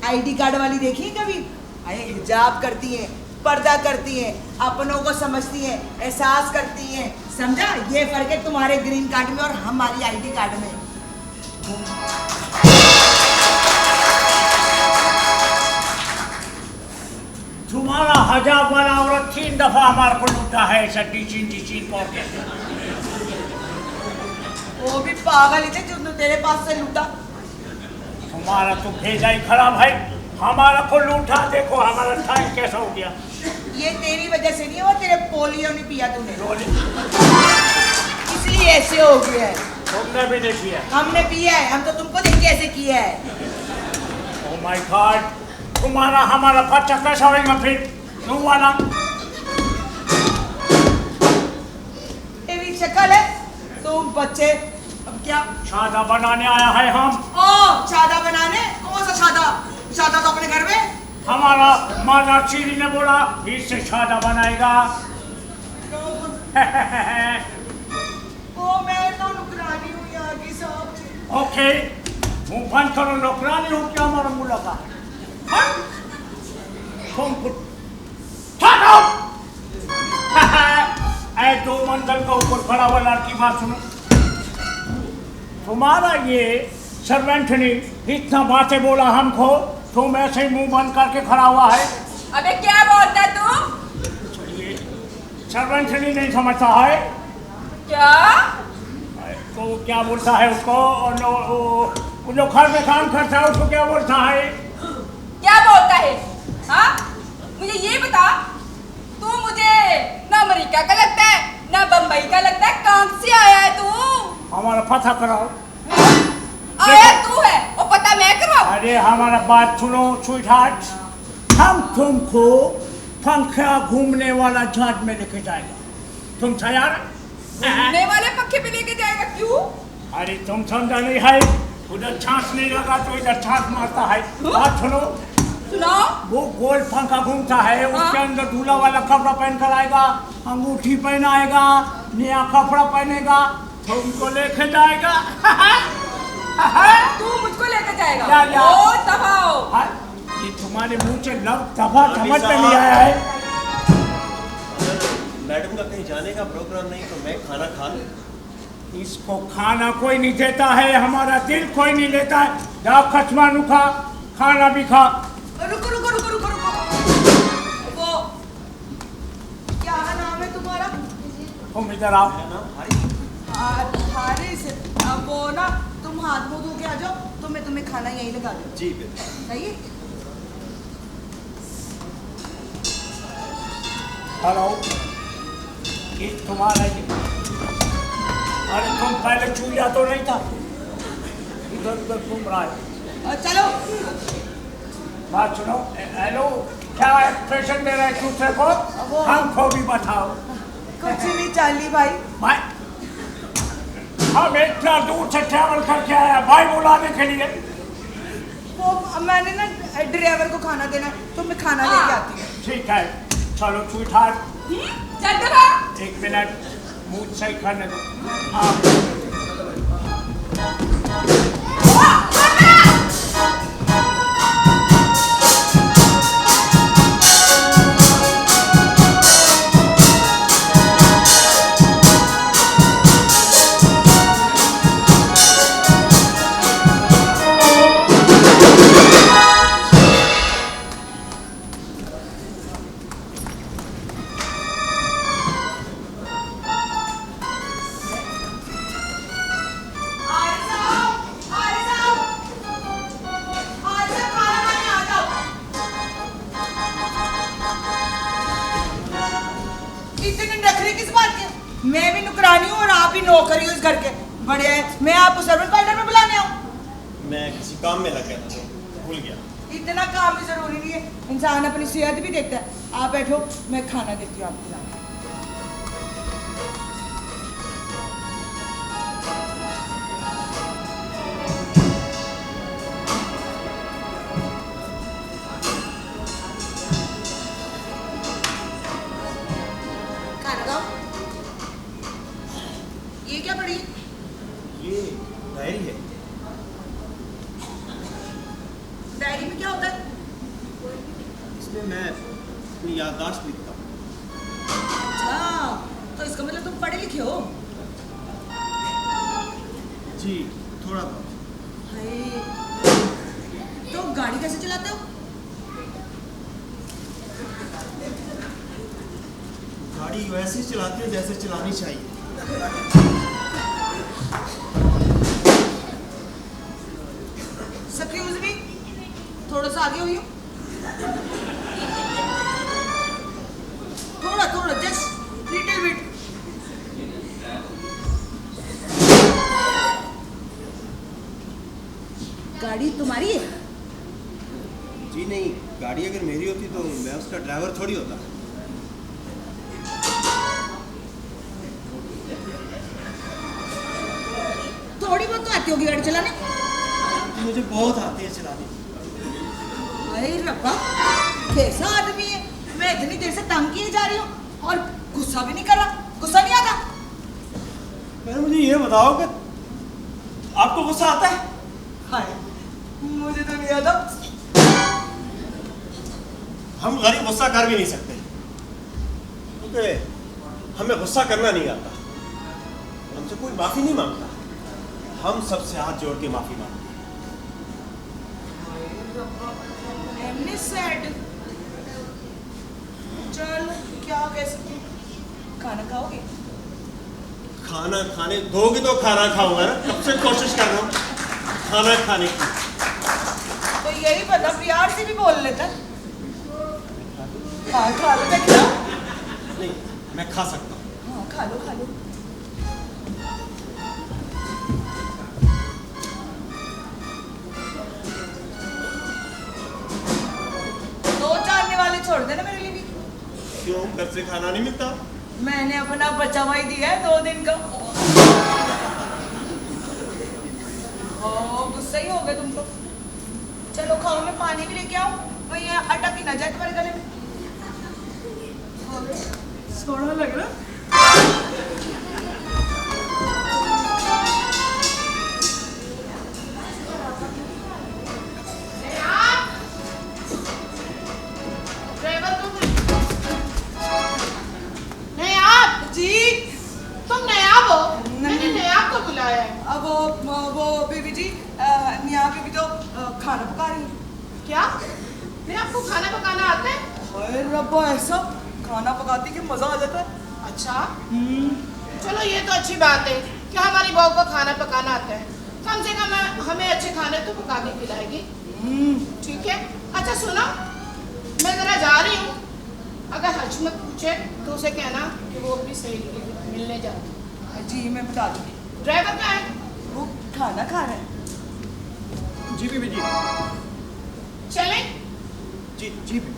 आईडी कार्ड वाली देखी है कभी? अरे हिजाब करती हैं, पर्दा करती हैं, अपनों को समझती हैं, एहसास करती हैं। समझा? ये फर्क है तुम्हारे ग्रीन कार्ड में और हमारी आईडी कार्ड में। तुम्हारा हजाब वाला औरत 3 दफा हमारे को लूटा है ऐसा डीचिन करके। वो भी पागल ही थे जो तेरे पास से लूटा। तुम्हारा तो भेजा ही खराब है, हमारा को लूटा। देखो हमारा टाइम कैसा हो गया। ये तेरी वजह से नहीं हुआ, तेरे पोलियो नहीं पिया तूने, इसलिए ऐसे हो गया है। तुमने भी नहीं किया? हमने पिया है। हम तो तुमको देख के ऐसे किया है। ओह माय गॉड, तुम्हारा हमारा बच्चा कैसा होगा फिर? क्यों वाला तेरी शक्ल है तुम बच्चे। अब क्या शादा बनाने आया है हम? ओ शादा बनाने? कौन सा शादा? शादा तो अपने घर में। हमारा माता चीरी ने बोला इससे शादा बनाएगा। ओ मैं तो नौकरानी हूँ यहाँ की साहब। ओके मुंह बंद करो, नौकरानी हूँ क्या हमारा मुलाकात? दो मंजिल का ऊपर खड़ा हुआ लड़की बात सुनो। तुम्हारा ये सर्वेंट ने इतना बातें बोला हमको, तुम ऐसे ही मुंह बंद करके खड़ा हुआ है। अबे क्या बोलता है तू? सर्वेंट नहीं समझता है क्या? तो क्या बोलता है उसको? और जो घर में काम करता है उसको क्या बोलता है? क्या बोलता है? हाँ मुझे ये बता, तू मुझे ना अमेरिका का लगता है ना बम्बई का लगता है, कहाँ से आया है तू? हमारा पता कराओ। आया तू है और पता मैं करवाऊं? अरे हमारा बात सुनो स्वीट हार्ट, हम तुमको पंखा घूमने वाला जहाज में लेके जाएगा। तुम तैयार? घूमने वाले पंखे पे लेके जाएगा? क्यों? अरे तुम समझा नहीं है, उधर छांस नहीं लगा तो इधर छांस मारता है। बात सुनो। सुनाओ। वो गोल पंखा घूमता है, उसके अंदर दूल्हा वाला कपड़ा पहन कर आएगा, अंगूठी पहनाएगा, नया कपड़ा पहनेगा, तुमको लेके जाएगा। तू मुझको लेके जाएगा? या। ओ दफाओ। ये तुम्हारे मुंह से लफ्ज़ दफा समझ में नहीं आया है। मैडम का कहीं जाने का प्रोग्राम नहीं तो मैं खाना खा लूं? इसको खाना कोई नहीं देता है, हमारा दिल कोई नहीं लेता है। जाओ खचमानू खा, खाना भी खा। रुको रुको रुको रुको रुको। वो क्या नाम है तुम्हारा? तुम इधर आओ। हारिस। अब वो ना तुम हाथ मुंह धो के आ जाओ, तो मैं तुम्हें खाना यहीं लगा दूँ। जी बेटा। सही है? हेलो, ये तुम्हारा ही। अरे तुम पहले चूलिया तो नहीं था, इधर उधर घूम रहा है। चलो बात सुनो। हेलो, क्या एक्सप्रेशन दे रहा है दूसरे को? हमको भी बताओ। कुछ नहीं चार्ली भाई। भाई हम इतना दूर से ट्रैवल करके आया भाई बुलाने के लिए। वो मैंने ना ड्राइवर को खाना देना, तो मैं खाना लेके आती हूँ। ठीक है चलो स्वीट हार्ट। चल दफा। 1 मिनट मुझ सही करने दो। इतने नखरे किस बात के? मैं भी नुकरानी हूँ और आप भी नौकरी हो इस घर के। बढ़िया है, मैं आपको सर्वेंट पार्लर में बुलाने आऊँ? मैं किसी काम में लग गया था तो भूल गया। इतना काम भी जरूरी नहीं है, इंसान अपनी सेहत भी देखता है। आप बैठो, मैं खाना देती हूँ आपको। ये क्या पड़ी? ये डायरी है। डायरी में क्या होता है? इसमें मैं अपनी याददाश्त लिखता हूँ। अच्छा, तो इसका मतलब तुम पढ़े लिखे हो? जी थोड़ा बहुत। हाय, तो गाड़ी कैसे चलाते हो? गाड़ी वैसे ही चलाते हैं जैसे चलानी चाहिए। एक्सक्यूज मी, थोड़ा सा आगे हुई हो। थोड़ा थोड़ा, जस्ट लिटिल बिट। गाड़ी तुम्हारी है? जी नहीं, गाड़ी अगर मेरी होती तो मैं उसका ड्राइवर थोड़ी होता। थोड़ी बहुत तो आती होगी गाड़ी चलाने। मुझे बहुत आती है चलानी। अरे रब्बा, कैसा आदमी है? मैं इतनी देर से तंग किए जा रही हूँ और गुस्सा भी नहीं कर रहा। गुस्सा नहीं आता? पहले मुझे ये बताओ कि आपको गुस्सा आता है? हाय, मुझे तो नहीं आता। हम गरीब गुस्सा कर भी नहीं सकते क्योंकि हमें गुस्सा करना नहीं आता। हमसे कोई माफी नहीं मांगता, हम सबसे हाथ जोड़ के माफी मांगते हैं। चलो क्या कह सकते हैं? खाना खाओगे? खाना खाने दोगे तो खाना खाऊंगा ना। कब से कोशिश कर रहा हूँ खाना खाने की। तो यही बता, प्यार से भी बोल लेता। हाँ खा लो, मैं खिलाऊं? नहीं, मैं खा सकता हूँ। हाँ खा लो खा लो। दो चारने वाले छोड़ देना मेरे लिए भी। क्यों, घर से खाना नहीं मिलता? मैंने अपना बचा हुआ ही दिया है 2 दिन का। गुस्सा ही हो गए तुम तो। चलो खाओ, मैं पानी भी लेके आऊं, वही अटक ही ना जाए तुम्हारे गले में। सोना लग रहा। ड्राइवर को नयाब जी, तुम नयाब हो? मैंने नयाब को बुलाया है। अब वो बीबी जी, यहाँ बीबी तो खाना पका रही है। क्या मैं आपको खाना पकाना आता है? अरे रब्बा, ऐसा खाना पकाती कि मजा आ जाता है। अच्छा, चलो ये तो अच्छी बात है कि हमारी बहू को खाना पकाना आता है। कम से कम हमें अच्छे खाने तो पका के खिलाएगी। ठीक है। अच्छा सुनो, मैं जरा जा रही हूँ। अगर हजमत पूछे तो उसे कहना कि वो अपनी सहेली के मिलने जाती है। जी मैं बता दूंगी। ड्राइवर कहाँ है? वो खाना खा रहा है। जी बीबी जी। चलें? जी जी बीबी।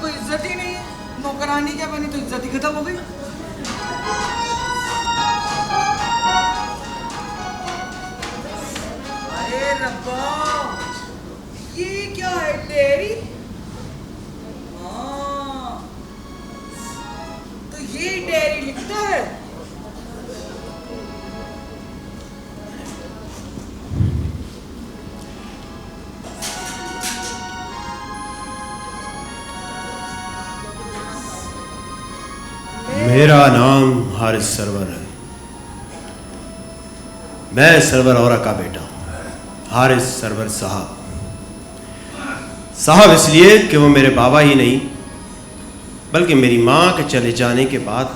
इज्जत ही नहीं है। नौकरानी क्या बनी तो इज्जत ही खत्म हो गई। अरे रब्बा, ये क्या है? डेयरी? हाँ, तो ये डेयरी लिखता है। मेरा नाम हारिस सरवर है। मैं सरवर औरा का बेटा हूँ, हारिस सरवर साहब। साहब इसलिए कि वो मेरे बाबा ही नहीं बल्कि मेरी माँ के चले जाने के बाद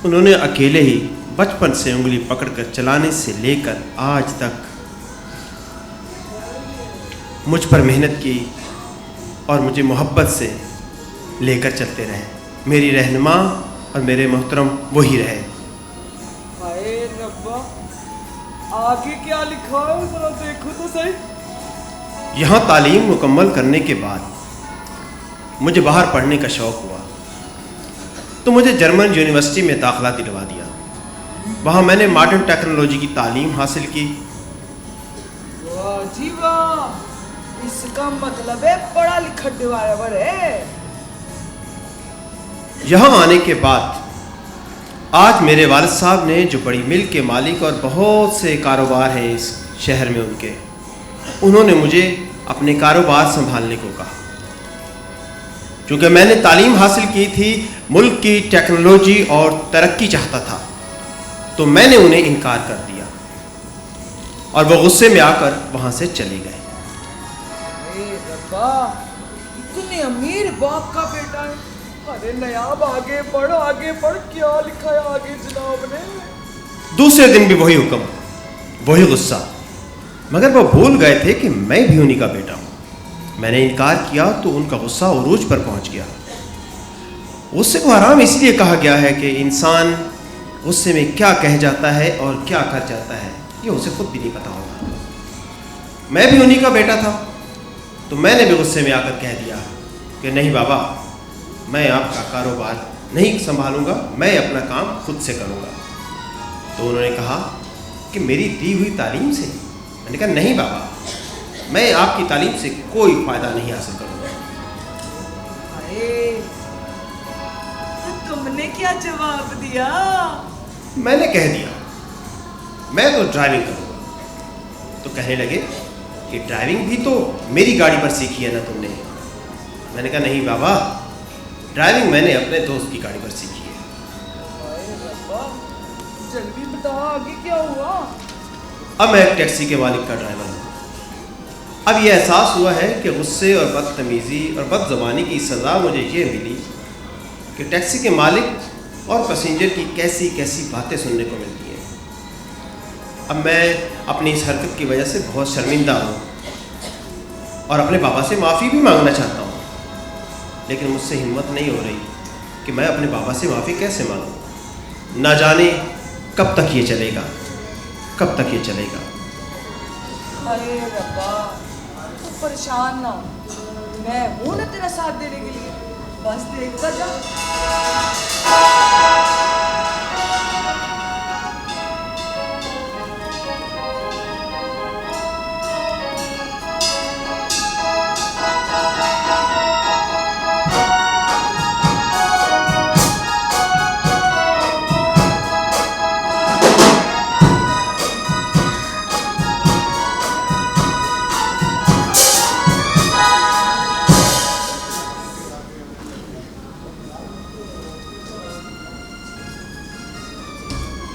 उन्होंने अकेले ही बचपन से उंगली पकड़कर चलाने से लेकर आज तक मुझ पर मेहनत की और मुझे मोहब्बत से लेकर चलते रहे। मेरी रहनुमा और मेरे मोहतरम वही रहे। हाय रब्बा, आगे क्या लिखा है जरा देखो तो सही। यहाँ तालीम मुकम्मल करने के बाद मुझे बाहर पढ़ने का शौक़ हुआ तो मुझे जर्मन यूनिवर्सिटी में दाखिला दिलवा दिया। वहाँ मैंने मॉडर्न टेक्नोलॉजी की तालीम हासिल की। वाह जी वाह, इसका मतलब है पढ़ा लिखा ड्राइवर है। यहाँ आने के बाद आज मेरे वालिद साहब ने, जो बड़ी मिल के मालिक और बहुत से कारोबार हैं इस शहर में उनके, उन्होंने मुझे अपने कारोबार संभालने को कहा। क्योंकि मैंने तालीम हासिल की थी, मुल्क की टेक्नोलॉजी और तरक्की चाहता था, तो मैंने उन्हें इनकार कर दिया और वो गुस्से में आकर वहाँ से चले गए। रब्बा, इतने अमीर बाप का बेटा है। अरे नयाब आगे बढ़, क्या लिखा है आगे जनाब ने? दूसरे दिन भी वही हुक्म, वही गुस्सा, मगर वो भूल गए थे कि मैं भी उन्हीं का बेटा हूँ। मैंने इनकार किया तो उनका गुस्सा उरूज पर पहुँच गया। गुस्से को हराम इसलिए कहा गया है कि इंसान गुस्से में क्या कह जाता है और क्या कर जाता है ये उसे खुद भी नहीं पता होता। मैं भी उन्हीं का बेटा था, तो मैंने भी गुस्से में आकर कह दिया कि नहीं बाबा, मैं आपका कारोबार नहीं संभालूंगा, मैं अपना काम खुद से करूंगा। तो उन्होंने कहा कि मेरी दी हुई तालीम से? मैंने कहा नहीं बाबा, मैं आपकी तालीम से कोई फ़ायदा नहीं हासिल करूंगा। अरे तो तुमने क्या जवाब दिया? मैंने कह दिया मैं तो ड्राइविंग करूंगा। तो कहने लगे कि ड्राइविंग भी तो मेरी गाड़ी पर सीखी है ना तुमने? मैंने कहा नहीं बाबा, ड्राइविंग मैंने अपने दोस्त की गाड़ी पर सीखी है। अरे रब्बा, जल्दी बताओ आगे क्या हुआ? अब मैं एक टैक्सी के मालिक का ड्राइवर हूँ। अब यह एहसास हुआ है कि गुस्से और बदतमीज़ी और बदज़बानी की सज़ा मुझे ये मिली कि टैक्सी के मालिक और पैसेंजर की कैसी कैसी बातें सुनने को मिलती हैं। अब मैं अपनी इस हरकत की वजह से बहुत शर्मिंदा हूँ और अपने पापा से माफ़ी भी मांगना चाहता हूँ, लेकिन मुझसे हिम्मत नहीं हो रही कि मैं अपने पापा से माफ़ी कैसे मांगूँ। ना जाने कब तक ये चलेगा, कब तक ये चलेगा। अरे रब्बा, तू परेशान ना हो, मैं हूं ना तेरा साथ देने के लिए, बस देखता जा।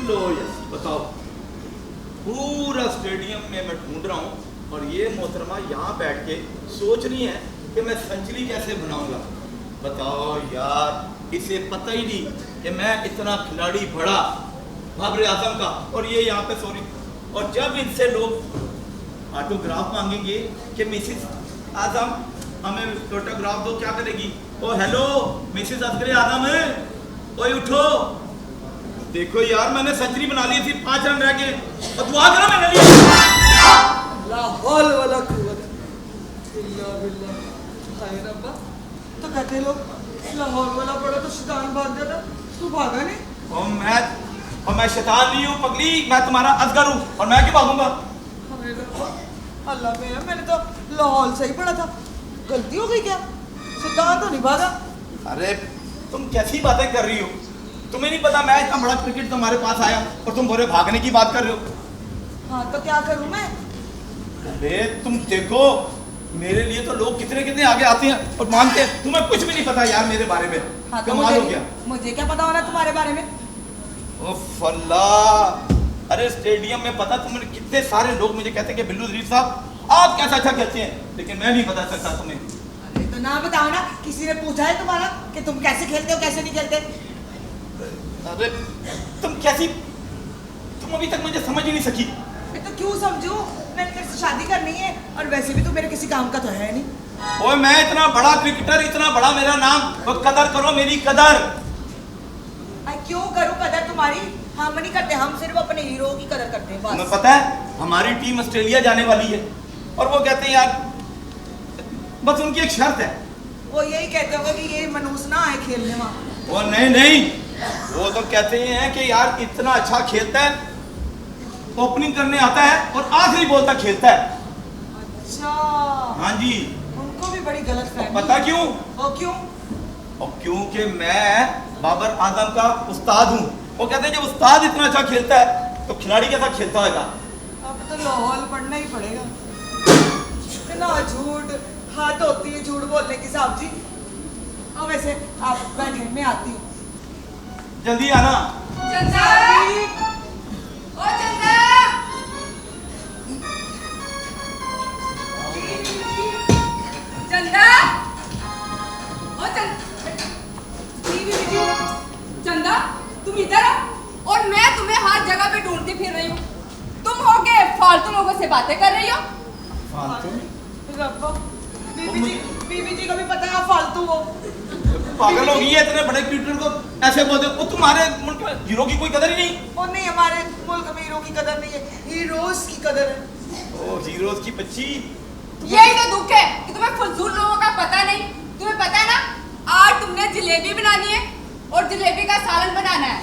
लो यार बताओ, पूरा स्टेडियम में मैं ढूंढ रहा हूँ और ये मोहतरमा यहाँ बैठ के सोच रही है कि मैं सेंचुरी कैसे बनाऊंगा। बताओ यार, इसे पता ही नहीं कि मैं इतना खिलाड़ी बड़ा बाबर आजम का, और ये यहाँ पे सॉरी। और जब इनसे लोग ऑटोग्राफ मांगेंगे कि मिसिस आजम हमें ऑटोग्राफ दो, क्या करेगी? ओ हेलो मिसिस असगर आजम है, ओए उठो। देखो यार, मैंने सेंचुरी बना ली थी, 5 रन रह गए और दुआ करो मैंने लिया। ला हौल वाला कुव्वत इल्ला बिल्लाह। हाय रब्बा, तो कहते लोग लाहौर वाला पड़ा तो शैतान भाग जाता, तू भागा नहीं? और मैं शैतान नहीं हूँ पगली, मैं तुम्हारा असगर हूँ और मैं क्यों भागूंगा? हाय रब्बा, अल्लाह मेरा, मैंने तो लाहौर से ही पड़ा था, गलती हो गई क्या? शैतान तो नहीं भागा। अरे तुम कैसी बातें कर रही हो? तुम्हें नहीं पता मैं इतना बड़ा क्रिकेट तुम्हारे पास आया और तुम बोले भागने की बात कर रहे हो? हाँ तो क्या करूं मैं? अरे तुम देखो, मेरे लिए तो लोग कितने कितने आगे आते हैं और मानते हैं, तुम्हें कुछ भी नहीं पता यार मेरे बारे में। हाँ तो कमाल हो गया। मुझे क्या पता होना तुम्हारे बारे में? उफ अल्लाह, अरे स्टेडियम में पता तुम्हें कितने सारे लोग मुझे कहते हैं कि बिल्लू ज़रीफ साहब आप कैसा अच्छा खेलते हैं, लेकिन मैं नहीं बता सकता तुम्हें। अरे तो ना बताओ ना, किसी ने पूछा है तुम्हारा कि तुम कैसे खेलते हो कैसे नहीं खेलते? अरे तुम कैसी, तुम अभी तक मुझे समझ ही नहीं सकी। मैं तो क्यों समझूं, मैंने तेरे से शादी करनी है और वैसे भी तो मेरे किसी काम का तो है नहीं। ओए मैं इतना बड़ा क्रिकेटर, इतना बड़ा मेरा नाम, वो कदर करो मेरी कदर। क्यों करूं कदर तुम्हारी? हम नहीं करते, हम सिर्फ अपने हीरो की कदर करते हैं तुम्हें बस। पता है हमारी टीम ऑस्ट्रेलिया जाने वाली है और वो कहते हैं यार, बस उनकी एक शर्त है। वो यही कहते होंगे कि ये मनूस ना आए खेलने वहाँ। वो नहीं, वो तो कहते हैं कि यार इतना अच्छा खेलता है, ओपनिंग करने आता है और आखिरी बॉल तक खेलता है। अच्छा हाँ जी। उनको भी बड़ी गलत फहमी। पता क्यों? और क्यों? और क्योंकि मैं बाबर आजम का उस्ताद हूँ। वो कहते हैं जब उस्ताद इतना अच्छा खेलता है तो खिलाड़ी कैसा खेलता होगा। अब तो लाहौल पढ़ना ही पड़ेगा। इतना झूठ हाथ होती है झूठ बोलने की साहब जी। अब वैसे आप बैठे, मैं आती हूँ। जल्दी आना। चंदा, ओ चंदा, चंदा, ओ चंदा, तुम इधर हो और मैं तुम्हें हर जगह पे ढूंढती फिर रही हूँ। तुम हो के फालतू लोगों से बातें कर रही हो। रब्बा, बीबी जी को भी पता है आप फालतू हो। पागल हो गई है, इतने बड़े क्रिकेटर को ऐसे बोलते हो। तुम्हारे मुल्क में हीरो की कोई कदर ही नहीं। और नहीं, हमारे मुल्क में हीरो की कदर नहीं है, हीरोज की कदर है। ओ हीरोज की बच्ची। यही तो दुख है कि तुम्हें फजूल लोगों का पता नहीं। तुम्हें पता है ना, आज तुमने जलेबी बनानी है और जलेबी का सालन बनाना है।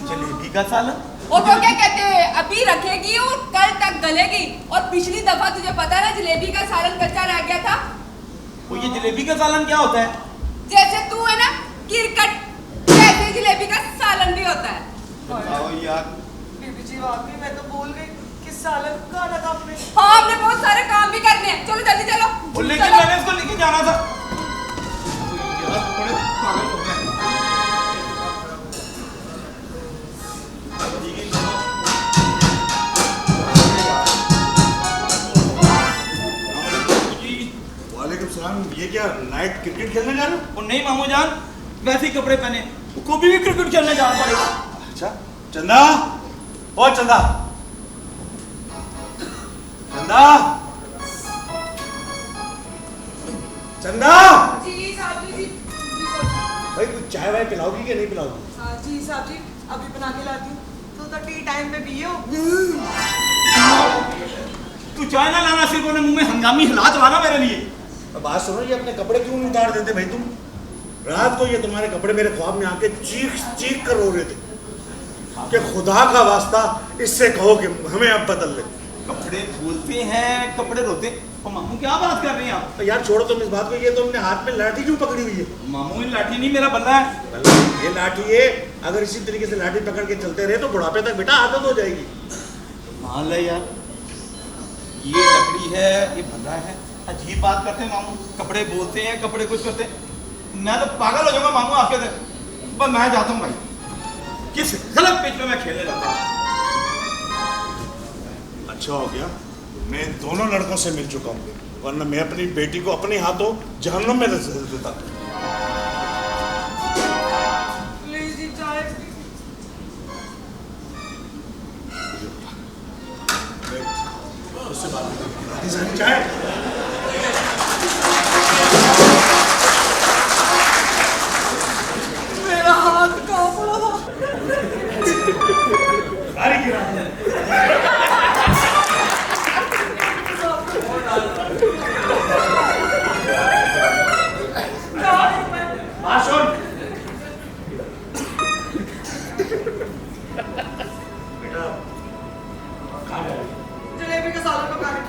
जलेबी का सालन? और वो क्या कहते हैं, अभी रखेगी और कल तक गलेगी। और पिछली दफा तुझे पता है ना, जलेबी का सालन कच्चा रह गया था। वो ये जलेबी का सालन क्या होता है? जैसे तू है ना किरकट, वैसे जलेबी का सालन भी होता है। बताओ यार। बीबी जी वाकई मैं तो भूल गई कि सालन खाना था आपने। हाँ, हमने बहुत सारे काम भी करने हैं। चलो जल्दी चलो। लेकिन चलो। मैंने उसको लेके जाना था। यार बड़े पागल हो गए। वालेकुम सलाम। ये क्या नाइट क्रिकेट खेलने जा रहे हो? और नहीं मामू जान, वैसे ही कपड़े पहने, कभी भी क्रिकेट खेलने जाना पड़ेगा। अच्छा चंदा, ओ चंदा, चंदा, चंदा। जी साहब जी, जी साहब जी। भाई कुछ चाय वाय पिलाओगी कि नहीं पिलाओगी? हाँ जी साहब जी, अभी बना के लाती हूँ। तो टी टाइम में पियो। तू चाय ना लाना, सिर्फ उन्हें मुंह में हंगामी हालात लाना मेरे लिए। अब बात सुनो, ये अपने कपड़े क्यों नहीं उतार देते भाई तुम? रात को ये तुम्हारे कपड़े मेरे ख्वाब में आके चीख चीख कर रो रहे थे कि खुदा का वास्ता इससे कहो कि हमें अब बदल ले। कपड़े धुलते हैं, कपड़े रोते। और मामू क्या बात कर रहे हैं आप? तो यार छोड़ो तुम इस बात को। ये तुमने हाथ में लाठी क्यों पकड़ी हुई है? मामू ये लाठी नहीं, मेरा बल्ला है। ये लाठी है, अगर इसी तरीके से लाठी पकड़ के चलते रहे तो बुढ़ापे तक बेटा आदत हो जाएगी। मान ले यार, ये लकड़ी है, ये बल्ला है। अजीब बात करते हैं मामू, कपड़े बोलते हैं, कपड़े कुछ करते हैं। मैं तो पागल हो जाऊंगा मामू आपके से। बस मैं जाता हूँ भाई, किस गलत पिच में मैं खेलने लगा। अच्छा हो गया मैं इन दोनों लड़कों से मिल चुका हूँ, वरना मैं अपनी बेटी को अपने हाथों जहन्नुम में धकेल देता। लीजिए चाय। उससे बात करते चाय। मेरा हाथ कांप रहा। सारी गिरा। जलेबी का सालन पका रहे।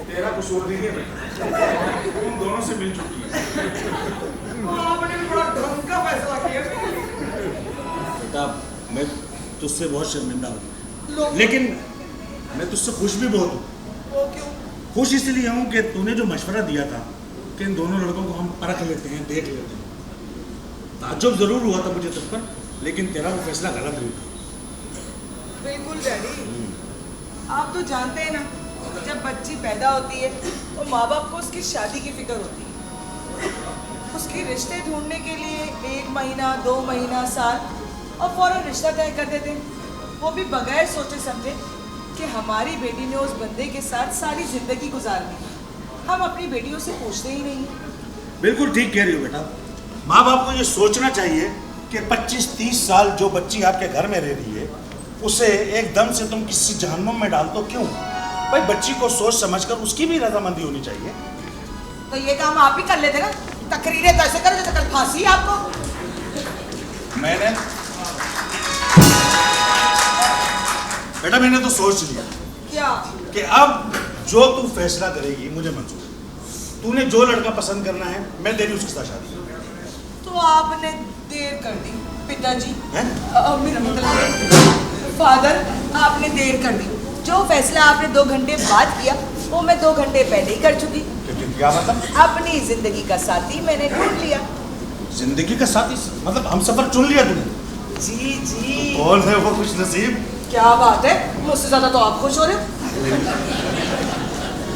तेरा कसूर नहीं है, तुम दोनों से मिल चुकी है। आपने भी बड़ा ढंग का फैसला किया। बेटा मैं तुझसे बहुत शर्मिंदा हूँ, लेकिन मैं तुझसे खुश भी बहुत हूँ। वो क्यों? खुश इसलिए हूँ कि तूने जो मशवरा दिया था कि इन दोनों लड़कों को हम परख लेते हैं, देख लेते हैं। ताज्जुब जरूर हुआ था मुझे तुझ पर, लेकिन तेरा वो फैसला गलत नहीं था। बिल्कुल डैडी, आप तो जानते हैं ना, जब बच्ची पैदा होती है तो माँ बाप को उसकी शादी की फिक्र होती है, उसकी रिश्ते ढूंढने के लिए 1 महीना 2 महीना साल और फौरन रिश्ता तय कर देते, वो भी बगैर सोचे समझे कि हमारी बेटी ने उस बंदे के साथ सारी जिंदगी गुजारनी। हम अपनी बेटियों से पूछते ही नहीं। बिल्कुल ठीक कह रही हो बेटा। माँ बाप को ये सोचना चाहिए कि 25-30 साल जो बच्ची आपके घर में रह रही है उसे एकदम से तुम किसी जहन्नुम में डाल दो, क्यों? भाई बच्ची को सोच समझकर उसकी भी रजामंदी होनी चाहिए। तो ये काम आप ही कर लेते ना, तकरीरें तो ऐसे करो जैसे कल फांसी है आपको। मैंने बेटा मैंने तो सोच लिया क्या कि अब जो तू फैसला करेगी मुझे मंजूर है। तूने जो लड़का पसंद करना है मैं तेरी उसके साथ शादी करूंगा। तो आपने देर कर दी पिताजी, हैं? मेरा मतलब फादर, आपने देर कर दी। जो फैसला आपने 2 घंटे बाद किया वो मैं 2 घंटे पहले ही कर चुकी। क्या मतलब? अपनी जिंदगी का साथी मैंने ढूंढ लिया। जिंदगी का साथी मतलब हम सफर चुन लिया तूने? जी जी। तो कौन है वो खुश नसीब? क्या बात है, मुझसे ज्यादा तो आप खुश हो रहे हो।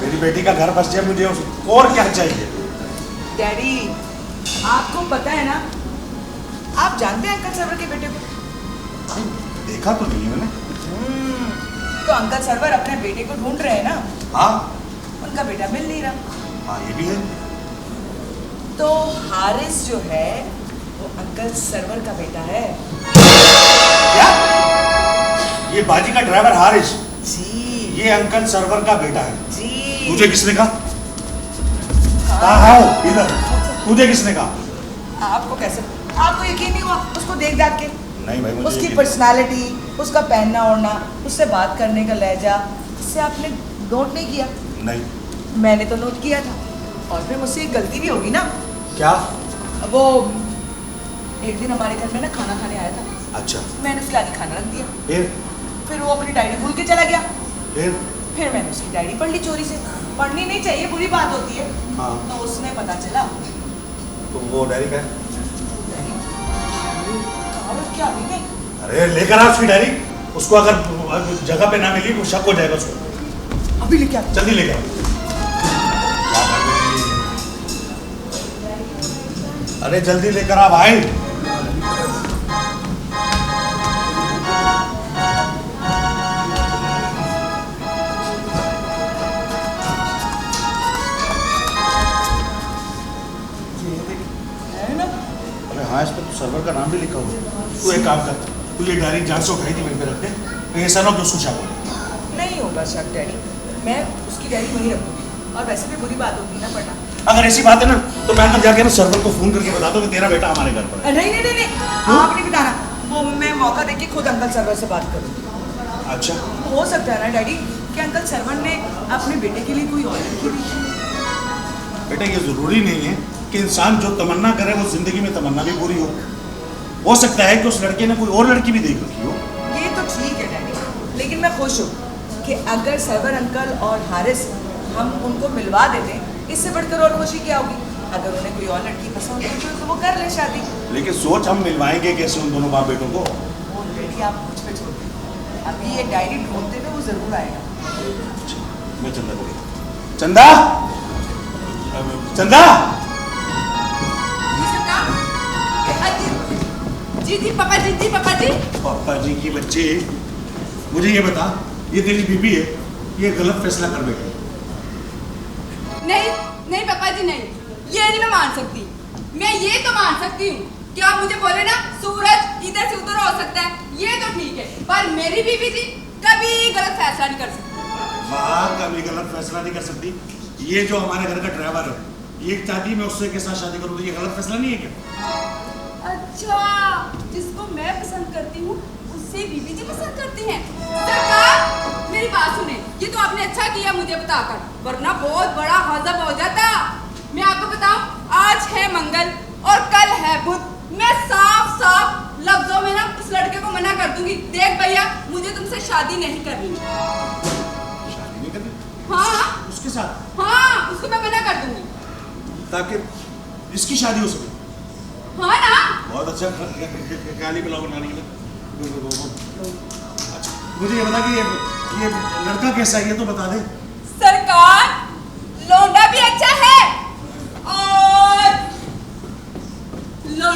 मेरी बेटी का घर बस जाए, मुझे और क्या चाहिए? डैडी आपको पता है ना, आप जानते हैं अंकल सर्वर के बेटे को? देखा तो नहीं मैंने। तो अंकल सर्वर अपने बेटे को ढूंढ रहे हैं ना। हाँ उनका बेटा मिल नहीं रहा। हाँ ये भी है। तो हारिस जो है वो अंकल सर्वर का बेटा है। क्या? ये बाजी का ड्राइवर हारिस जी ये अंकल सर्वर का बेटा है? जी। तुझे किसने कहा? कहाँ हो इधर? तुझे किसने कहा? आपको कैसे, आपको यकीन नहीं हुआ उसको देख दाख के? नहीं भाई मुझे उसकी यकीन- पर्सनालिटी, उसका पहनना ओढ़ना, उससे बात करने का लहजा, इससे आपने नोट नहीं किया? नहीं। मैंने तो नोट किया था। और फिर मुझसे एक गलती भी होगी ना। क्या? वो एक दिन हमारे घर में ना खाना खाने आया था। अच्छा मैंने उसके आगे खाना रख दिया। फिर वो अपनी डायरी भूल के चला गया। फिर मैंने उसकी डायरी पढ़ ली चोरी से। पढ़नी नहीं चाहिए, बुरी बात होती है। हाँ तो उसमें पता चला तो वो डायरी का है? क्या भी नहीं। अरे लेकर आ उसकी डायरी। उसको अगर जगह पे ना मिली वो शक हो जाएगा उसको। अभी लेके आ। जल्दी लेकर आओ। अरे जल्दी लेकर आ भाई। अरे हाँ इस पर तो सर्वर का नाम भी लिखा हुआ। तू एक काम कर, तू ये डायरी जहाँ से उठाई थी वहीं पे रख दे, तो ऐसा ना हो कि उसको शक हो। नहीं होगा शक डैडी, मैं उसकी डायरी वहीं रखूंगी। और वैसे भी बुरी बात होगी ना पढ़ना। अगर ऐसी बात है ना तो मैं अंदर जाके ना सर्वर को फोन करके बता दो कि तेरा बेटा हमारे घर पर है। नहीं नहीं नहीं नहीं, आप नहीं बताना। वो मैं मौका देके खुद अंकल सर्वर से बात करूँ। अच्छा हो सकता है ना डैडी कि अंकल सर्वर ने अपने बेटे के लिए कोई और लड़की देखी। बेटा ये जरूरी नहीं है कि इंसान जो तमन्ना करे वो जिंदगी में तमन्ना भी पूरी हो सकता है कि उस लड़के ने कोई और लड़की भी देख रखी हो। ये तो ठीक है डैडी, लेकिन मैं खुश हूँ कि अगर सर्वर अंकल और हारिस हम उनको मिलवा देते, इससे बढ़कर और खुशी क्या होगी। अगर उन्हें कोई और लड़की पसंद है तो वो कर ले शादी। लेकिन सोच हम मिलवाएंगे कैसे उन दोनों बाप बेटों को? वो लड़की आप मुझ पे छोड़ दें। अभी ये डायरी ढूंढते हुए वो जरूर आएगा। मैं चंदा को चंदा चंदा जी जी पापा जी, जी पापा जी। पापा जी की बच्चे, मुझे ये बता, ये तेरी बीबी है, ये गलत फैसला कर बैठी। नहीं नहीं पापा जी नहीं, ये नहीं मैं मान सकती। मैं ये तो मान सकती हूँ कि आप मुझे बोले ना सूरज इधर से उधर हो सकता है, ये तो ठीक है, पर मेरी बीबी जी कभी गलत फैसला नहीं कर सकती। हाँ कभी गलत फैसला नहीं कर सकती। ये जो हमारे घर का ड्राइवर है, ये चाहती मैं उससे के साथ शादी करूँ, तो ये गलत फैसला नहीं है क्या? अच्छा, जिसको मैं पसंद करती हूँ उससे बीबी जी पसंद करती हैं। सरकार मेरी बात सुने, ये तो आपने अच्छा किया मुझे बताकर, वरना बहुत बड़ा हज़ब हो जाता। मैं आपको बताऊं, आज है मंगल और कल है बुध। मैं साफ साफ लफ्जों में ना उस लड़के को मना कर दूंगी, देख भैया मुझे तुमसे शादी नहीं करनी। शादी नहीं करनी? हाँ उसके साथ? हाँ, उसको मैं मना कर दूंगी ताकि इसकी शादी हो सके। हाँ ना? बहुत अच्छा काली पुलाव बनाने के लिए। अच्छा मुझे ये बता कि ये लड़का कैसा है, ये तो बता दे। सरकार लौंडा भी अच्छा है और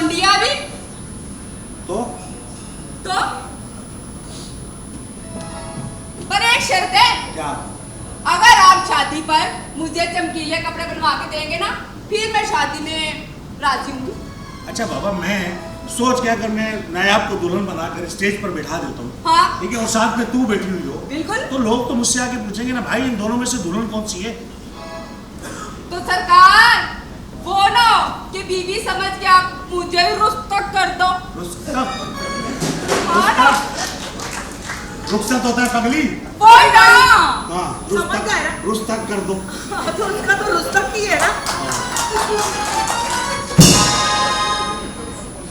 लिया भी तो पर एक शर्त है। क्या? अगर आप शादी पर मुझे चमकीले कपड़े बनवा के देंगे ना, फिर मैं शादी में राजी हूँ। अच्छा बाबा, मैं सोच के अगर मैं नायाब को दुल्हन बनाकर स्टेज पर बैठा देता हूँ, हाँ ठीक है, और साथ में तू बैठी हुई हो, बिल्कुल, तो लोग तो मुझसे आके पूछेंगे ना, भाई इन दोनों में से दुल्हन कौन सी है? तो सरकार वो ना कि बीवी समझ के आप मुझे रुस्तक कर दो। हाँ ना, रुखसत होता है पगली। वो ना, हाँ, समझ गए ना? रुस्तक कर दो। हाँ, तो उसका तो रुस्तक ही है ना।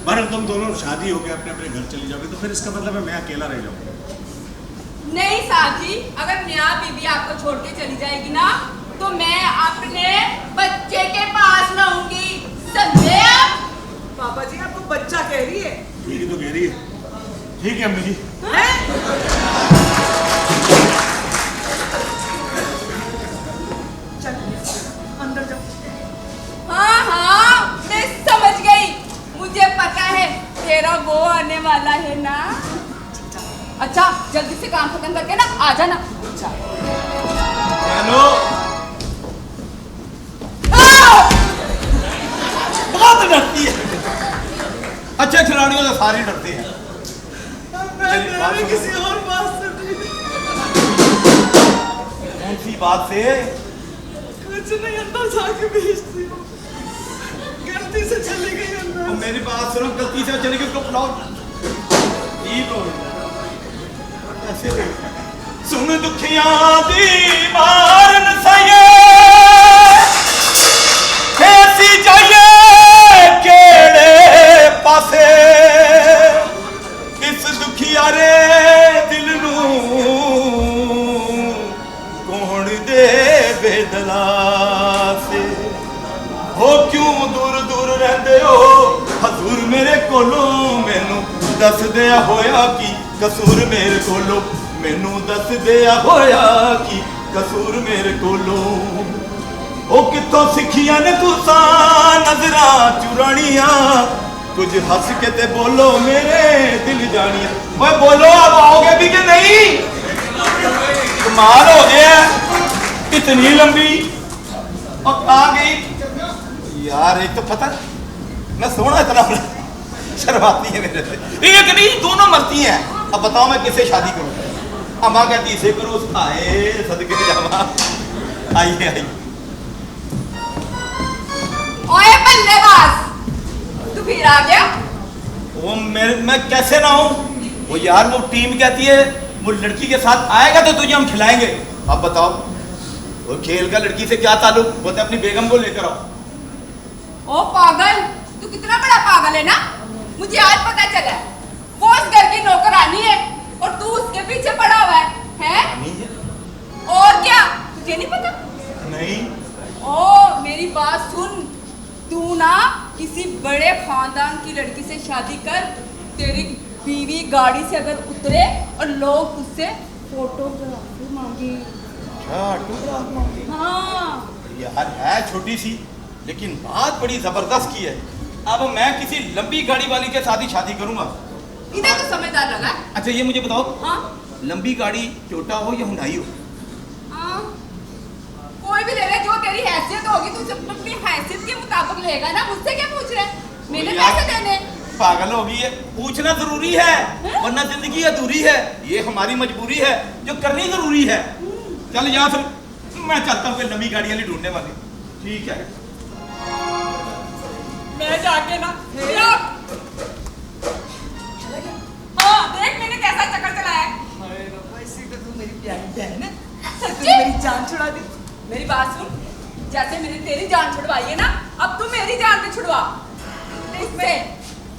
पर तुम दोनों शादी हो गए, अपने अपने घर चली जाओगे, तो फिर इसका मतलब है मैं अकेला रह जाऊंगा। नहीं साथी, अगर मियाँ बीवी आपको छोड़ के चली जाएगी ना, तो मैं अपने बच्चे के पास रहूंगी, समझे आप? पापा जी आपको बच्चा कह रही है। ठीक है तो कह रही है, ठीक है अम्मी जी। चल अंदर जाओ। हाँ हाँ, मैं समझ गई, मुझे पता है तेरा वो आने वाला है ना। अच्छा जल्दी से काम खत्म करके ना आ जाना। अच्छा हेलो, बहुत डरती है। अच्छे खिलाड़ियों से सारे डरते हैं। मैं किसी और बात से कौन सी बात से? कुछ नहीं, अंदर जाके भेजती हूँ, गलती से चली गई अंदर। मेरी बात सुनो, गलती से चली गई, उसको बुलाओ। ठीक हो ऐसे सुन दुखियां दी मारन सये कैसी जाइए केड़े पासे इस दुखिया रे दिल नू कौन दे बेदला से हो क्यों दूर दूर रहंदे हो हजूर मेरे कोलों मैनू दस दिया होया की कसूर मेरे कोलों मैनू दस दिया होया की कसूर मेरे कोलों ओ कितों सिखियां ने तुसा नजरां चुरानियां कुछ हंस के ते बोलो मेरे दिल जानिया। ओए बोलो अब आओगे भी कि नहीं? कमाल हो गया, इतनी लंबी और आ गई यार। एक तो पता मैं सोना इतना शर्माती है मेरे से। एक नहीं दोनों मरती हैं। अब बताओ मैं किससे शादी करूं? अम्मा कहती इसे करो, आए सदके जावा। आइए आइए। ओए बल्लेबाज, तू फिर आ गया? वो मैं कैसे ना हूं? वो यार वो टीम कहती है वो लड़की के साथ आएगा तो तुझे हम खिलाएंगे। अब बताओ वो खेल का लड़की से क्या ताल्लुक? बोलते अपनी बेगम को लेकर आओ। ओ पागल, तू कितना बड़ा पागल है ना। मुझे आज पता चला वो इस घर की नौकरानी है और तू उसके पीछे पड़ा हुआ है? और क्या तुझे नहीं पता? नहीं। ओ मेरी बात सुन, तू ना किसी बड़े खानदान की लड़की से शादी कर, तेरी बीवी गाड़ी से अगर उतरे और लोग उससे फोटोग्राफी मांगे। हाँ यार है छोटी सी लेकिन बात बड़ी जबरदस्त की है। अब मैं किसी लंबी गाड़ी वाली के साथ ही शादी करूंगा। इधर तो समझदार लगा। अच्छा ये मुझे बताओ, हाँ लंबी गाड़ी टोयोटा हो या हुंडई हो? हाँ कोई भी ले ले, जो तेरी हैसियत होगी तू अपनी हैसियत के मुताबिक लेगा ना। मुझसे क्या पूछ रहे? मैंने पैसे देने। पागल हो गई है, पूछना जरूरी है वरना जिंदगी अधूरी है। ये हमारी मजबूरी है जो करनी जरूरी है। चल यहाँ फिर मैं चलता हूँ कोई नवी गाड़ी वाली ढूंढने वाली। ठीक है मैं जाके ना हाँ देख मैंने कैसा चक्कर चलाया है। इसी पे तू मेरी प्यारी बहन है, सच्ची? मेरी जान छुड़ा दी। मेरी बात सुन, जैसे मैंने तेरी जान छुड़वाई है ना, अब तू मेरी जान भी छुड़वा। इससे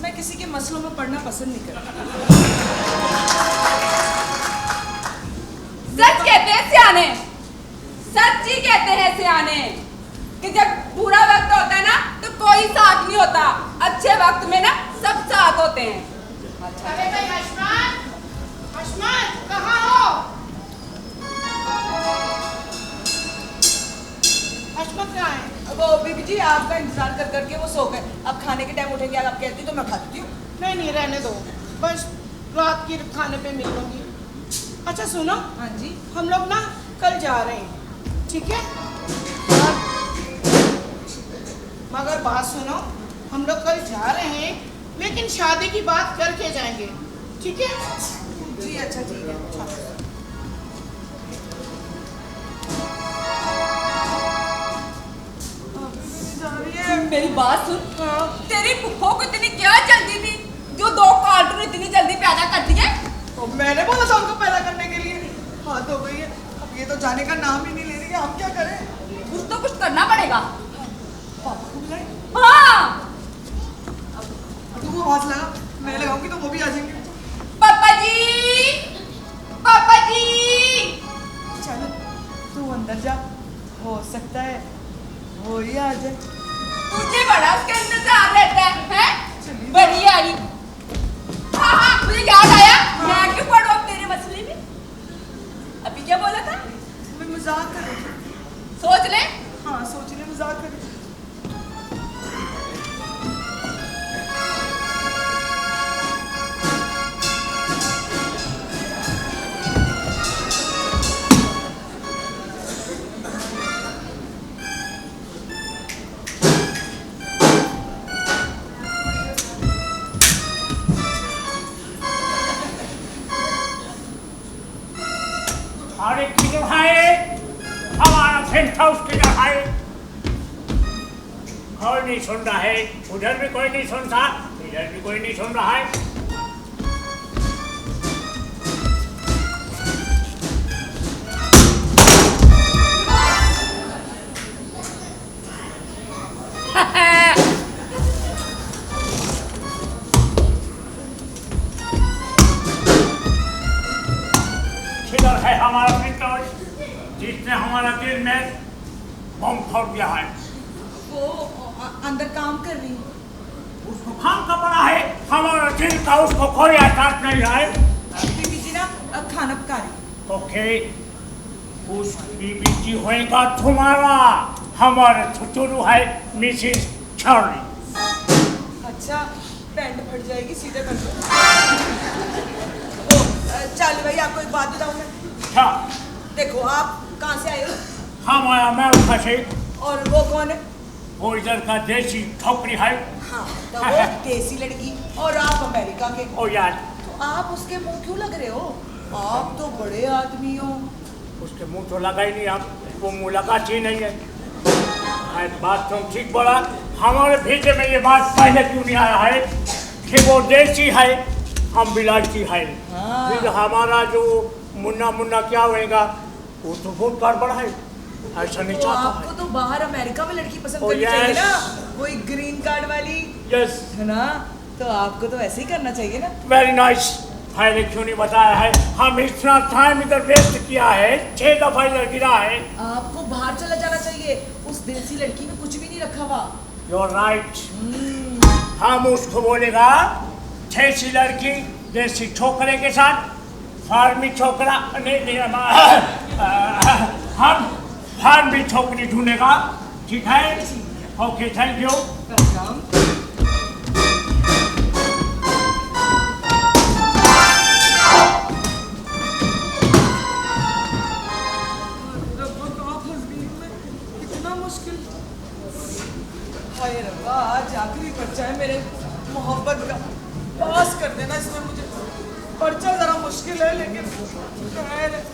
मैं किसी के मसलों में पढ़ना पसंद नहीं करती। सच कहते हैं सियाने, सच ही कहते हैं सियाने कि जब बुरा वक्त होता है ना तो कोई साथ नहीं होता, अच्छे वक्त में ना सब साथ होते हैं। अरे भाई हशमत, हशमत कहाँ हो? हशमत कहाँ है? वो बीबी जी आपका इंतजार कर करके वो सो गए। अब खाने के टाइम उठेंगे, अगर आप कहती तो मैं खा देती हूँ। नहीं नहीं रहने दो, बस रात की खाने पे मिल लूंगी। अच्छा सुनो, हाँ जी, हम लोग ना कल जा रहे हैं, ठीक है? मगर बात सुनो, हम लोग कल जा रहे हैं लेकिन शादी की बात करके जाएंगे, ठीक है? जी अच्छा ठीक है। मेरी बात सुन, तेरी पुप्पो को इतनी क्या जल्दी थी जो 2 कार्टून इतनी जल्दी पैदा कर दिए? तो मैंने बोला था उनको पैदा करने के लिए, हाथ हो गई है। अब ये तो जाने का नाम ही नहीं ले रही है, हम क्या करें? कुछ तो कुछ करना पड़ेगा। पापा को बुलाएं? हाँ, तू वो आवाज लगा, मैं लगाऊंगी तो वो भी आ जाएंगे। पापा जी, पापा जी। चल तू अंदर जा, हो सकता है वो ही आ जाए। तुझे बड़ा उसके इंतजार रहता है? बड़ी आई। हाँ हाँ, मुझे याद आया, मैं क्यों पढ़ूं अब तेरे मसले में? अभी क्या बोला था? मैं मजाक कर रही हूँ। सोच ले। हाँ सोच ले, मजाक कर रही हूँ। अरे किधर है हमारा टेंट हाउस? किधर है? कोई नहीं सुन रहा है, उधर भी कोई नहीं सुनता, इधर भी कोई नहीं सुन रहा है। किधर है हमारा पिस्तौल जिसने हमारा दिल में बम फोड़ दिया है? वो अंदर काम कर रही है। उसको काम का पड़ा है, हमारा दिल का उसको कोई एहसास नहीं है। बीबी जी ना खाना पका रही। ओके, उस बीबी जी होएगा तुम्हारा, हमारा छुटुरु है मिसिस चार्ली। अच्छा पैंट फट जाएगी, सीधे कर दो। चार्ली भाई आपको एक बात बताऊं मैं? क्या? देखो आप कहाँ से आए हो? हम आया अमेरिका से। और वो कौन है? वो इधर का देसी ठोकरी है। हाँ तो वो देसी लड़की और आप अमेरिका के। ओ यार, तो आप उसके मुंह क्यों लग रहे हो? आप तो बड़े आदमी हो। उसके मुंह तो लगा ही नहीं, आप वो मुलाकात ही नहीं है। बात तुम ठीक बोला, हमारे भेजे में ये बात पहले क्यों नहीं आया है कि वो देसी है, हम बिलायती है। हाँ। फिर हमारा जो मुन्ना मुन्ना क्या होएगा, वो तो बहुत गड़बड़ है, ऐसा नहीं तो चाहता आपको है। तो बाहर अमेरिका में लड़की पसंद Oh, करनी चाहिए yes. ना, कोई ग्रीन कार्ड वाली, यस, है ना? तो आपको तो ऐसे ही करना चाहिए ना। Very nice. पहले क्यों नहीं बताया है? हम इतना टाइम इधर वेस्ट किया है, 6 दफा इधर गिरा है। आपको बाहर चला जाना चाहिए, उस देसी लड़की में कुछ भी नहीं रखा हुआ। You are right. हम उसको बोलेगा देसी लड़की देसी छोकरे के साथ फार्मी छोकरा नहीं हम फार्मी छोकरी ढूंढेगा, ठीक है? Okay, thank you. वेलकम। इतना मुश्किल। हाय रब्बा, आज आखिरी पर्चा है मेरे मोहब्बत का, पास कर देना इसमें मुझे। पर्चा जरा मुश्किल है लेकिन खैर है।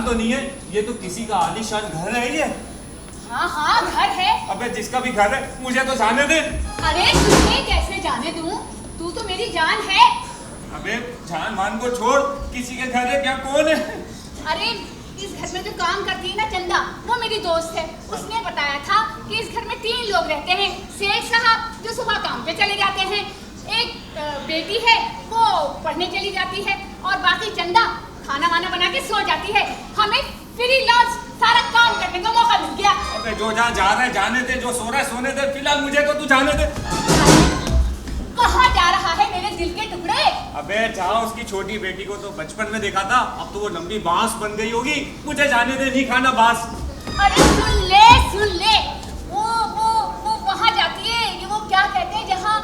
तो नहीं है, ये तो किसी का आलीशान घर है ये। हाँ हाँ घर है। अबे जिसका भी घर है मुझे तो जाने दे। अरे तुझे कैसे जाने दूं? तू तो मेरी जान है। अबे जान मान को छोड़, किसी के घर है क्या, कौन है? अरे इस घर में जो काम करती है ना चंदा, वो मेरी दोस्त है। उसने बताया था कि इस घर में 3 लोग रहते हैं। सेठ साहब जो सुबह काम पे चले जाते हैं, एक बेटी है वो पढ़ने चली जाती है, और बाकी चंदा खाना वाना बना के सो जाती है। हमें फ्री लॉन्च सारा काम करने का मौका मिल गया। अबे जो जहाँ जा रहे जाने दे, जो सो रहा है सोने दे, फिलहाल मुझे तो तू जाने दे। कहाँ जा रहा है मेरे दिल के टुकड़े? अबे जहाँ उसकी छोटी बेटी को तो बचपन में देखा था, अब तो वो लंबी बांस बन गई होगी। मुझे जाने दे, नहीं खाना बांस। अरे सुन ले, वो वहाँ जाती है, ये वो क्या कहते हैं जहाँ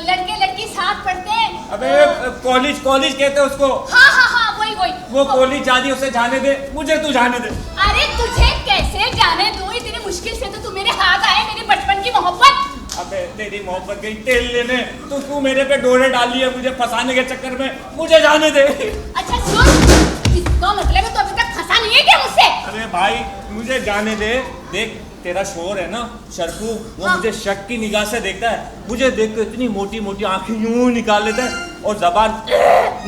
लड़के लड़की साथ पढ़ते हैं। अबे कॉलेज कहते हैं उसको। हाँ वही वो कॉलेज जा रही, उसे जाने दे, मुझे तू जाने दे। अरे तुझे कैसे जाने दूं? इतनी मुश्किल से तो तू मेरे हाथ आए, मेरी बचपन की मोहब्बत। अबे तेरी मोहब्बत गई तेल लेने, तो तू मेरे पे डोरे डाली है मुझे फंसाने के चक्कर में, मुझे जाने दे। अच्छा सुन, इसका मतलब है तो अभी तक फंसा नहीं है क्या मुझसे? अरे भाई मुझे जाने दे। देख तेरा शोर है ना शरफू, वो मुझे शक की निगाह से देखता है। मुझे देख के इतनी मोटी मोटी आंखें यूं निकाल लेता है, और जबान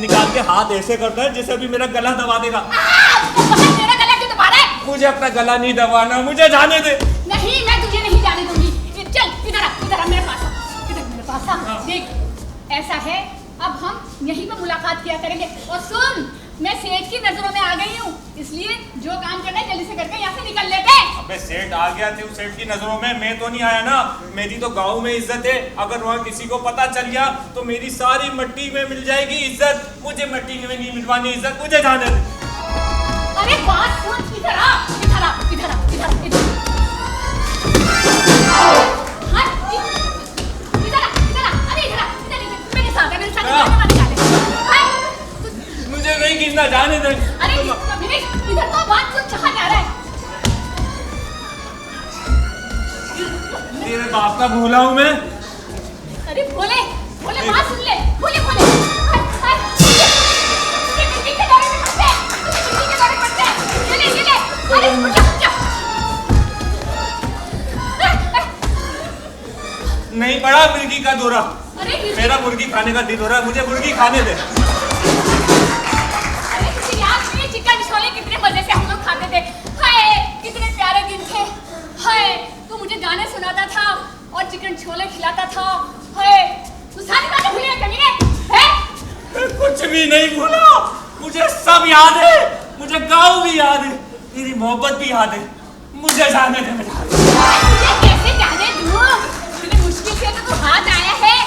निकाल के हाथ ऐसे करता है जैसे अभी मेरा गला दबा देगा। तेरा गला क्यों दबा रहा है? मुझे अपना गला नहीं दबाना, मुझे जाने दे। नहीं, मैं तुझे नहीं जाने दूंगी। चल इधर आ मेरे पास आ। देख ऐसा है, अब हम यहीं पर मुलाकात किया करेंगे। और सुन, मैं सेठ की नजरों में आ गई हूँ, इसलिए जो काम करना है जल्दी से करके यहाँ से निकल लेते हैं। अबे सेठ आ गया थे, सेठ की नजरों में मैं तो नहीं आया ना। मेरी तो गांव में इज्जत है, अगर वहाँ किसी को पता चल गया तो मेरी सारी मिट्टी में मिल जाएगी इज्जत। मुझे मिट्टी में नहीं मिलवानी इज्जत, मुझे जाने दे। अरे बात सुन, इधर आ। मुझे नहीं गिरना, जाने दे। अरे इधर तो बात सुन, कहाँ जा रहा है? तेरे बाप का भूला हूँ मैं। अरे भोले बात सुन ले, भोले नहीं पड़ा मुर्गी का दौरा। मेरा मुर्गी खाने का दिल हो रहा है, मुझे मुर्गी खाने दे। अरे तुझे याद नहीं, चिकन छोले कितने मजे से हम लोग खाते थे। हाय कितने प्यारे दिन थे। हाय तू मुझे गाने सुनाता था और चिकन छोले खिलाता था। हाय तू सारी बातें भूल गया हैं? कुछ भी नहीं भूला, मुझे सब याद है। मुझे गाँव भी याद है, तेरी मोहब्बत भी याद है। मुझे जाने दे। तुझे कैसे जाने दूं? इतनी मुश्किल से तो तू हाथ आया है,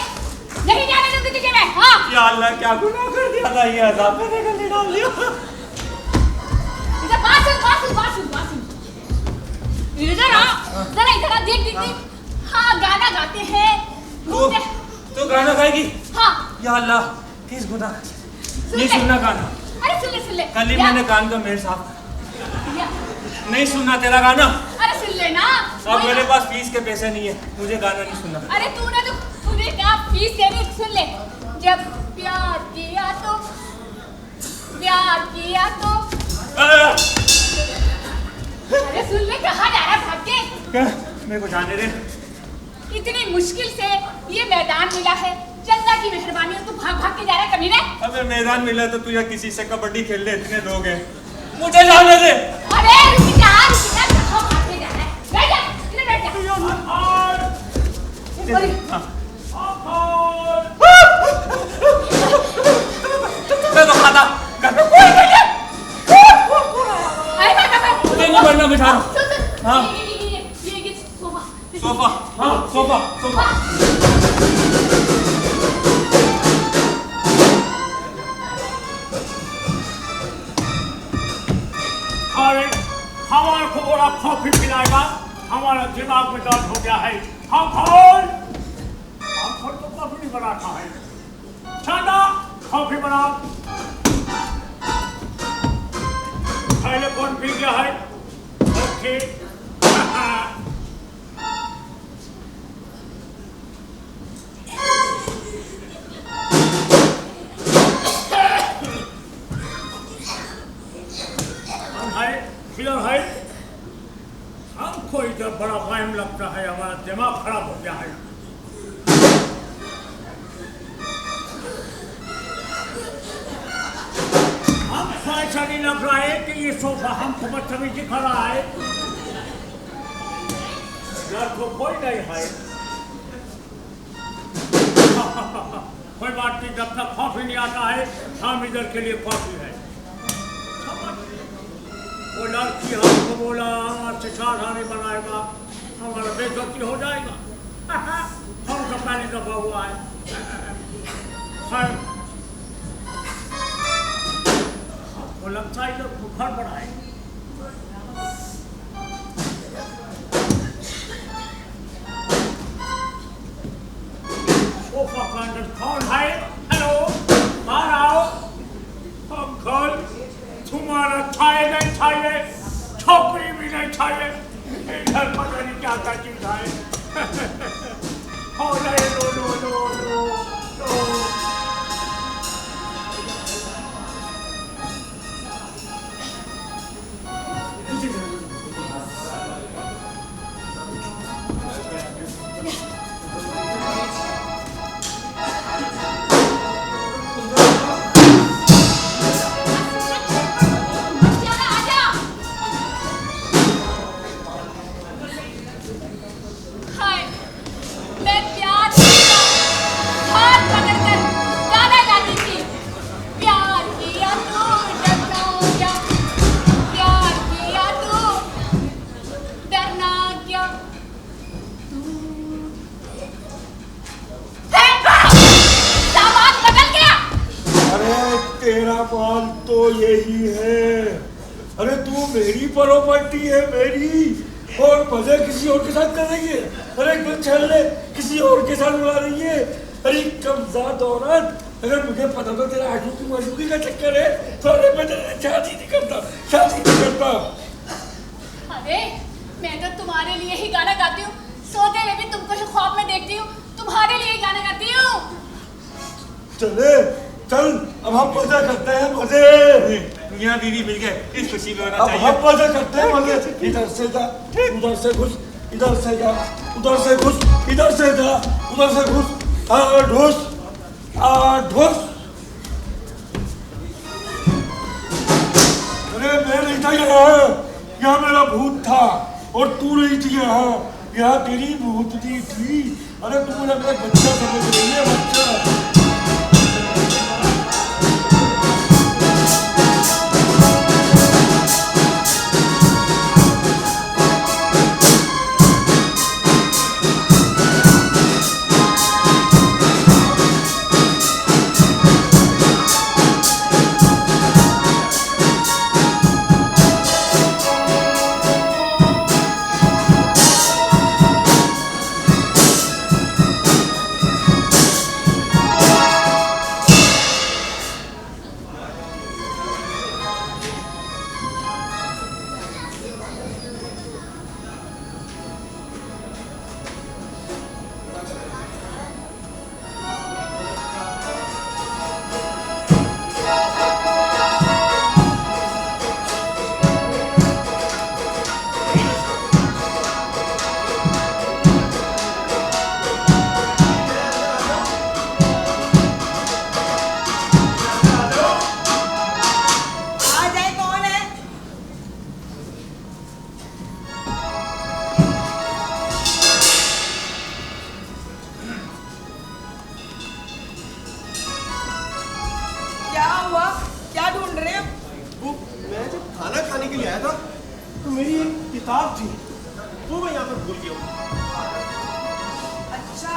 नहीं जाने दूंगी तुझे मैं। हाँ या अल्लाह, क्या गुनाह कर दिया था, ये अज़ाब मैंने गले डाल दिया। इधर बात सुन। इधर आ, जरा इधर आ, देख। हाँ गाना गाते हैं। तो गाना गाएगी? हाँ। या अल्लाह, किस गुनाह? नहीं सुनना गाना। अरे सुन ले। कल ही मैंने कान का मेल साफ नहीं सुनना तेरा गाना। अरे सुन ले ना। अब मेरे पास फीस के पैसे नहीं है, मुझे गाना नहीं सुनना। अरे तूने क्या फीस देनी? सुन ले। जब प्यार किया तो अरे सुन ले, कहाँ जा रहा है भाग के? क्या? मेरे को जाने दे। इतनी मुश्किल से ये मैदान मिला है, चंदा की मेहरबानी है, तू भाग के जा रहा है कमीने। अबे मैदान मिला तो तू या किसी से कबड्डी खेल ले, इतने लोग हैं, मुझे जाने दे। अरे रुक जा, कहाँ भाग के जा रहा है? बैठ जा, इधर बैठ जा। मैं तो खाता घर में कोई नहीं है। नहीं बनना बिठा रहा। हाँ ये सोफा। हाँ सोफा। अरे हमारे को बड़ा कॉफी पिलाएगा, हमारा दिमाग में दर्द हो गया है। हम तो कॉफी नहीं बनाता है। चंदा कॉफी बना। पहले कौन पी गया है? ओके। इधर बड़ा वहम लगता है, हमारा दिमाग खराब हो गया है। हमको ऐसा नहीं लग रहा है कि ये सोफा हमको बदतमीजी कर रहा है। घर को कोई नहीं है। कोई बात नहीं, जब तक कॉफी नहीं आता है हम इधर के लिए कॉफी है। वो लड़की हमको बोला हमारे शादा नहीं बनाएगा, हमारा बेइज्जती हो जाएगा। हमको पहली दफा हुआ है। वो लगता है इधर बुखार पड़ा है। सोफा का अंदर कौन है? हेलो, बाहर आओ। अंकल, तुम्हारा छाए नहीं छाए, छोकरी भी नहीं छाए, इधर पता नहीं क्या क्या चीज है। हो रहे लो लो लो लो लो। तेरा माल तो यही है। अरे तू मेरी प्रॉपर्टी है, मेरी, और मजे किसी और के साथ कर रही है। अरे एकदम चल ले, किसी और के साथ बुला रही है। अरे कमज़ाद औरत, अगर मुझे पता तो तेरा आशुकी माशुकी का चक्कर है तो अरे मैं तेरे शादी नहीं करता, शादी नहीं करता। अरे मैं तो तुम्हारे लिए ही गाना गाती हूँ, सोते हुए भी तुमको ही ख्वाब में देखती हूँ, तुम्हारे लिए ही गाना गाती हूँ। चले चल, अब हम मजा करते हैं, मजे। यहाँ दीदी मिल गए, इस खुशी में होना अब चाहिए। हम मजा करते हैं, मजे। इधर से जा, उधर से घुस, इधर से जा, उधर से घुस, इधर से जा, उधर से घुस, ढुस, ढुस। अरे मैं नहीं था यहाँ मेरा भूत था और तू नहीं थी यहाँ तेरी भूतनी थी। अरे तू मुझे अपना बच्चा समझ रही है, बच्चा। किताब थी वो मैं यहाँ पर भूल गया हूँ। अच्छा,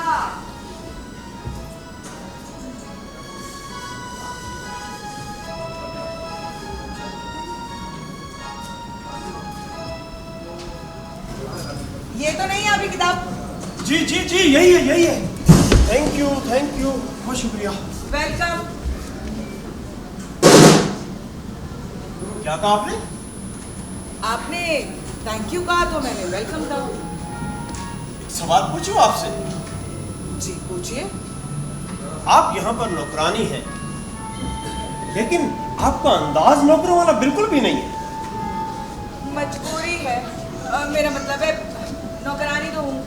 ये तो नहीं है आपकी किताब? जी जी जी यही है यही है। थैंक यू बहुत शुक्रिया। वेलकम। क्या कहा आपने? आपने थैंक यू कहा तो मैंने वेलकम कहा। एक सवाल पूछूं आपसे? जी पूछिए। आप यहाँ पर नौकरानी हैं, लेकिन आपका अंदाज नौकरों वाला बिल्कुल भी नहीं है। मजबूरी है, मेरा मतलब है नौकरानी तो हूँ।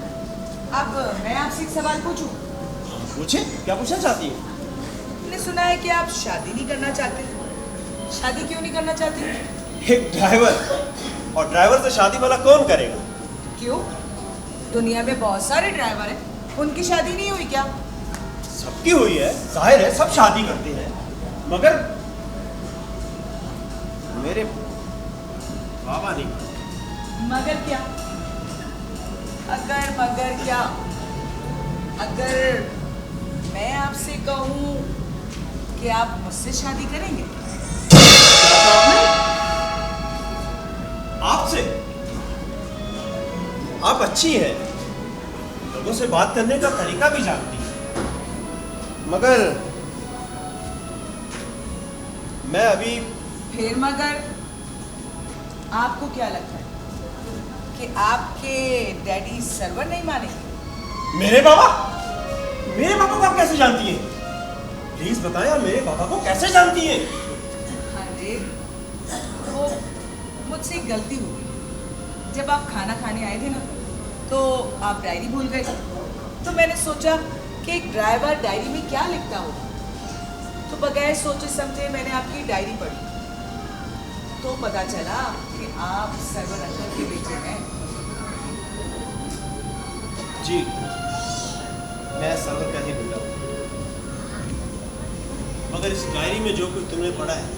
अब मैं आपसे एक सवाल पूछूं? पूछे, क्या पूछना चाहती हैं? मैंने सुना है कि आप शादी नहीं करना चाहते। शादी क्यों नहीं करना चाहती? एक ड्राइवर, और ड्राइवर से शादी वाला कौन करेगा? क्यों? दुनिया में बहुत सारे ड्राइवर हैं, उनकी शादी नहीं हुई क्या? सबकी हुई है, जाहिर है सब शादी करते हैं, मगर मेरे बाबा नहीं। मगर क्या? अगर मगर क्या? अगर मैं आपसे कहूं कि आप मुझसे शादी करेंगे? आपसे? आप अच्छी हैं, लोगों से बात करने का तरीका भी जानती हैं, मगर मैं अभी। फिर मगर आपको क्या लगता है कि आपके डैडी सर्वर नहीं मानेंगे? मेरे बाबा को आप कैसे जानती हैं? प्लीज बताएं, आप मेरे बाबा को कैसे जानती हैं? अरे वो मुझसे एक गलती हो गई। जब आप खाना खाने आए थे ना, तो आप डायरी भूल गए। तो मैंने सोचा कि एक ड्राइवर डायरी में क्या लिखता होगा, तो बगैर सोचे समझे मैंने आपकी डायरी पढ़ी, तो पता चला कि आप सर्वर अंकल के बेटे हैं। जी, मैं सर्वर का ही बेटा हूँ, मगर इस डायरी में जो कुछ तुमने पढ़ा है,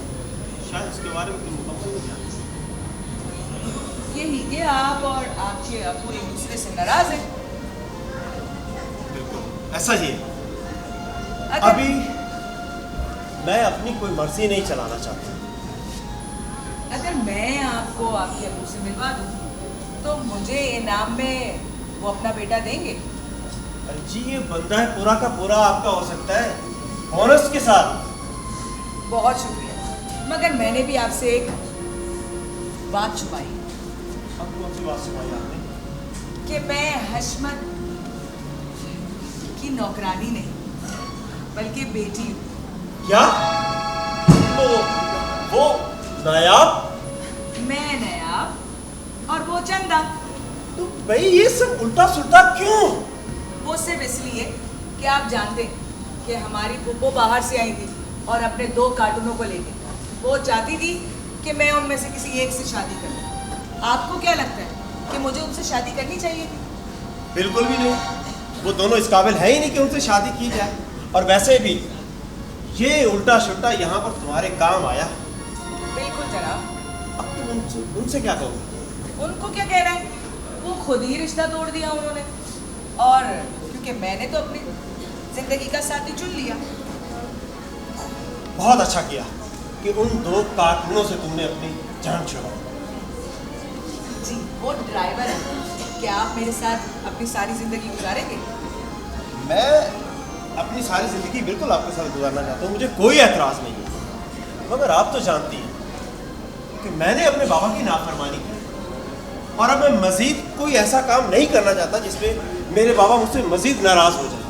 शायद उसके बारे में तुम मुकम्मल नहीं जानते। यही कि आप और आपके अब्बू एक दूसरे से नाराज हैं। बिल्कुल ऐसा ही है। अगर अभी मैं अपनी कोई मर्जी नहीं चलाना चाहता। अगर मैं आपको आपके अब्बू से मिलवा दूं, तो मुझे इनाम में वो अपना बेटा देंगे? अरे जी, ये बंदा है पूरा का पूरा आपका हो सकता है, बोनस के साथ। बहुत शुक्रिया, मगर मैंने भी आपसे एक बात छुपाई। अब कौन सी बात छुपाई आपने? कि मैं हशमत की नौकरानी नहीं, बल्कि बेटी हूँ। क्या? तो वो नायाब? मैं नायाब और वो चंदा। तो भाई ये सब उल्टा सुल्टा क्यों? वो सिर्फ इसलिए कि आप जानते हैं कि हमारी फूफो बाहर से आई थी और अपने 2 कार्टूनों को लेके। वो चाहती थी कि मैं उनमें से किसी एक से शादी करूं। आपको क्या लगता है कि मुझे उनसे शादी करनी चाहिए थी? बिल्कुल भी नहीं, वो दोनों इस काबिल है ही नहीं कि उनसे शादी की जाए। और वैसे भी ये उल्टा सुल्टा यहाँ पर तुम्हारे काम आया। बिल्कुल जनाब। अब तुम उनसे क्या कहोगे? उनको क्या कहना है, वो खुद ही रिश्ता तोड़ दिया उन्होंने। और क्योंकि मैंने तो अपनी जिंदगी का साथी चुन लिया। बहुत अच्छा किया कि उन 2 कार्टूनों से तुमने अपनी जान छुड़ाई। जी, वो ड्राइवर है। क्या आप मेरे साथ अपनी सारी जिंदगी गुजारेंगे? मैं अपनी सारी जिंदगी बिल्कुल आपके साथ गुजारना चाहता हूँ, मुझे कोई एतराज़ नहीं है, मगर आप तो जानती हैं कि मैंने अपने बाबा की नाफरमानी की, और अब मैं मज़ीद कोई ऐसा काम नहीं करना चाहता जिसमें मेरे बाबा मुझसे मज़ीद नाराज़ हो जाए।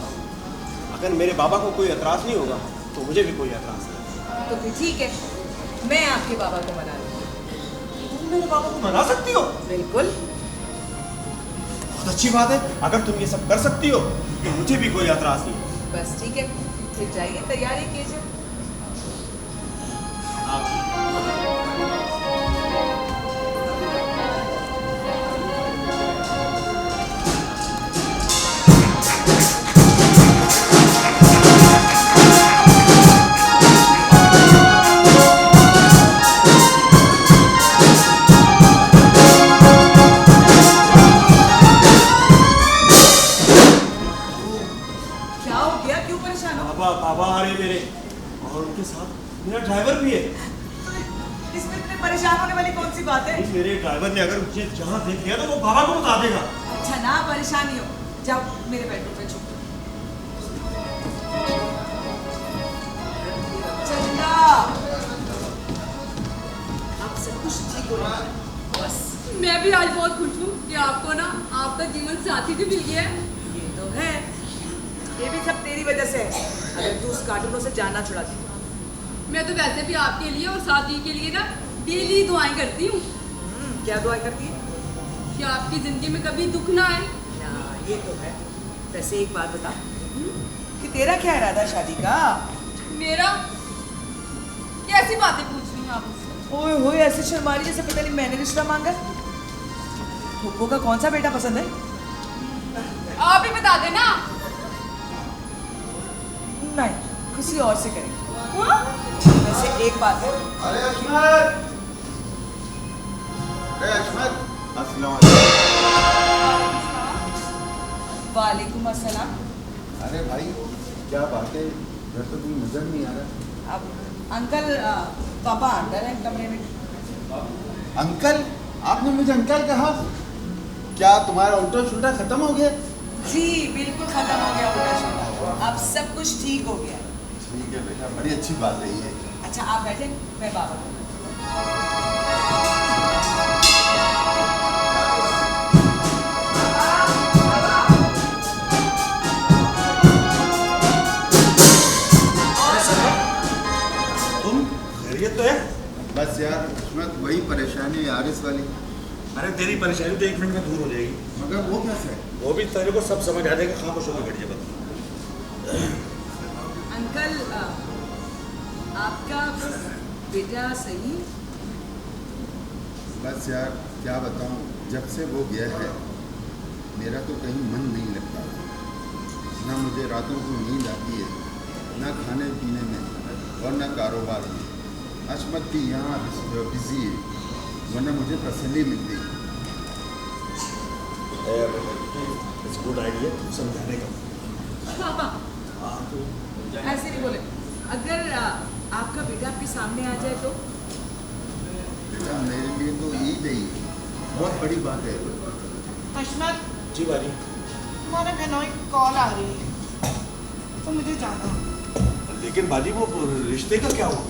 अगर मेरे बाबा को कोई एतराज़ नहीं होगा तो मुझे भी कोई एतराज़ नहीं। तो फिर ठीक है, मैं आपके बाबा को मना लूँगी। तुम मेरे बाबा को मना सकती हो? बिल्कुल। बहुत अच्छी बात है, अगर तुम ये सब कर सकती हो तो मुझे भी कोई एतराज़ नहीं। बस ठीक है, फिर जाइए, तैयारी कीजिए। बाबा आ रहे मेरे, और उनके साथ मेरा ड्राइवर भी है। इसमें इतने परेशान होने वाली कौन सी बात है? मेरे ड्राइवर ने अगर मुझे जहाँ देख लिया तो वो बाबा को बता देगा। अच्छा ना, परेशानी हो, जाओ मेरे बेडरूम पे छुप। चंदा, आप सब कुछ ठीक हो रहा है? बस मैं भी आज बहुत खुश हूँ कि आपको ना आपका जीवन साथी भी मिल गया है। ये तो है, ये भी सब तेरी वजह से है। अगर तू उस कार्टूनों से जानना छुड़ा दी। मैं तो वैसे भी आपके लिए और साथी के लिए ना डेली दुआएं करती हूँ। क्या दुआएं करती है? कि आपकी जिंदगी में कभी दुख ना आए। ये तो है। वैसे एक बात बता कि तेरा क्या इरादा शादी का? मेरा कैसी बातें पूछ रही हैं आप मुझसे? ओए होए, ऐसे शर्मा रही जैसे पता नहीं मैंने रिश्ता मांगा। फूफो का कौन सा बेटा पसंद है? आप ही बता देना। नहीं, किसी और से करेंगे। हाँ? वैसे एक बात है। अरे अशमत, अस्सलाम वालेकुम। वालेकुम अस्सलाम। अरे भाई क्या बात है, घर तो कोई नजर नहीं आ रहा। अब अंकल पापा अंदर हैं कमरे में। अंकल? आपने मुझे अंकल कहा? क्या तुम्हारा उल्टा सुल्टा खत्म हो गया? जी बिल्कुल खत्म हो गया उल्टा सुल्टा। अब सब कुछ ठीक हो गया। ठीक है बेटा, बड़ी अच्छी बात रही है। अच्छा आप बैठे, मैं बाबा को। तुम खैरियत तो है? बस यार अशमत, वही परेशानी है आरिस वाली। अरे तेरी परेशानी तो 1 मिनट में दूर हो जाएगी। मगर वो कैसे है? वो भी तेरे को सब समझ आ जाएगा। खामोश होकर बैठ जा बता। अंकल आपका बेटा सही? बस यार क्या बताऊं, जब से वो गया है मेरा तो कहीं मन नहीं लगता। ना मुझे रातों को नींद आती है, ना खाने पीने में और ना कारोबार में। अशमत भी यहाँ बिजी है, वरना मुझे तसल्ली मिलती है। गुड आइडिया समझाने का। पापा ऐसे नहीं बोले। अगर आपका बेटा आपके सामने आ जाए तो? बेटा मेरे लिए तो ईद है, बहुत बड़ी बात है। अशमत जी बाजी। तुम्हारे बहनों की कॉल आ रही है तो मुझे जाना है। लेकिन बाजी वो रिश्ते का क्या हुआ?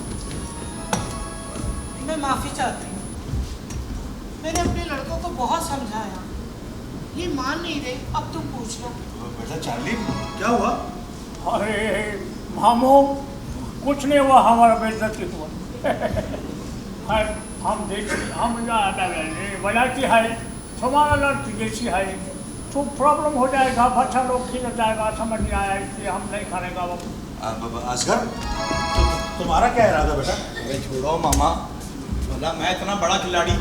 मैं माफ़ी चाहती हूँ। मैंने अपने लड़कों को बहुत समझाया, ये मान नहीं रहे। अब तुम पूछ लो। बेटा चार्ली क्या हुआ? अरे मामू कुछ नहीं हुआ, हमारा बेइज्जती हुआ। है हम देखिए हम बनाती है तुम्हारा लड़की जैसी है तो प्रॉब्लम हो जाएगा, बच्चा लोग खिल जाएगा, समझ नहीं आया इसलिए हम नहीं खाने का। असगर तुम्हारा क्या इरादा बेटा? अरे छोड़ो मामा, बोला मैं इतना बड़ा खिलाड़ी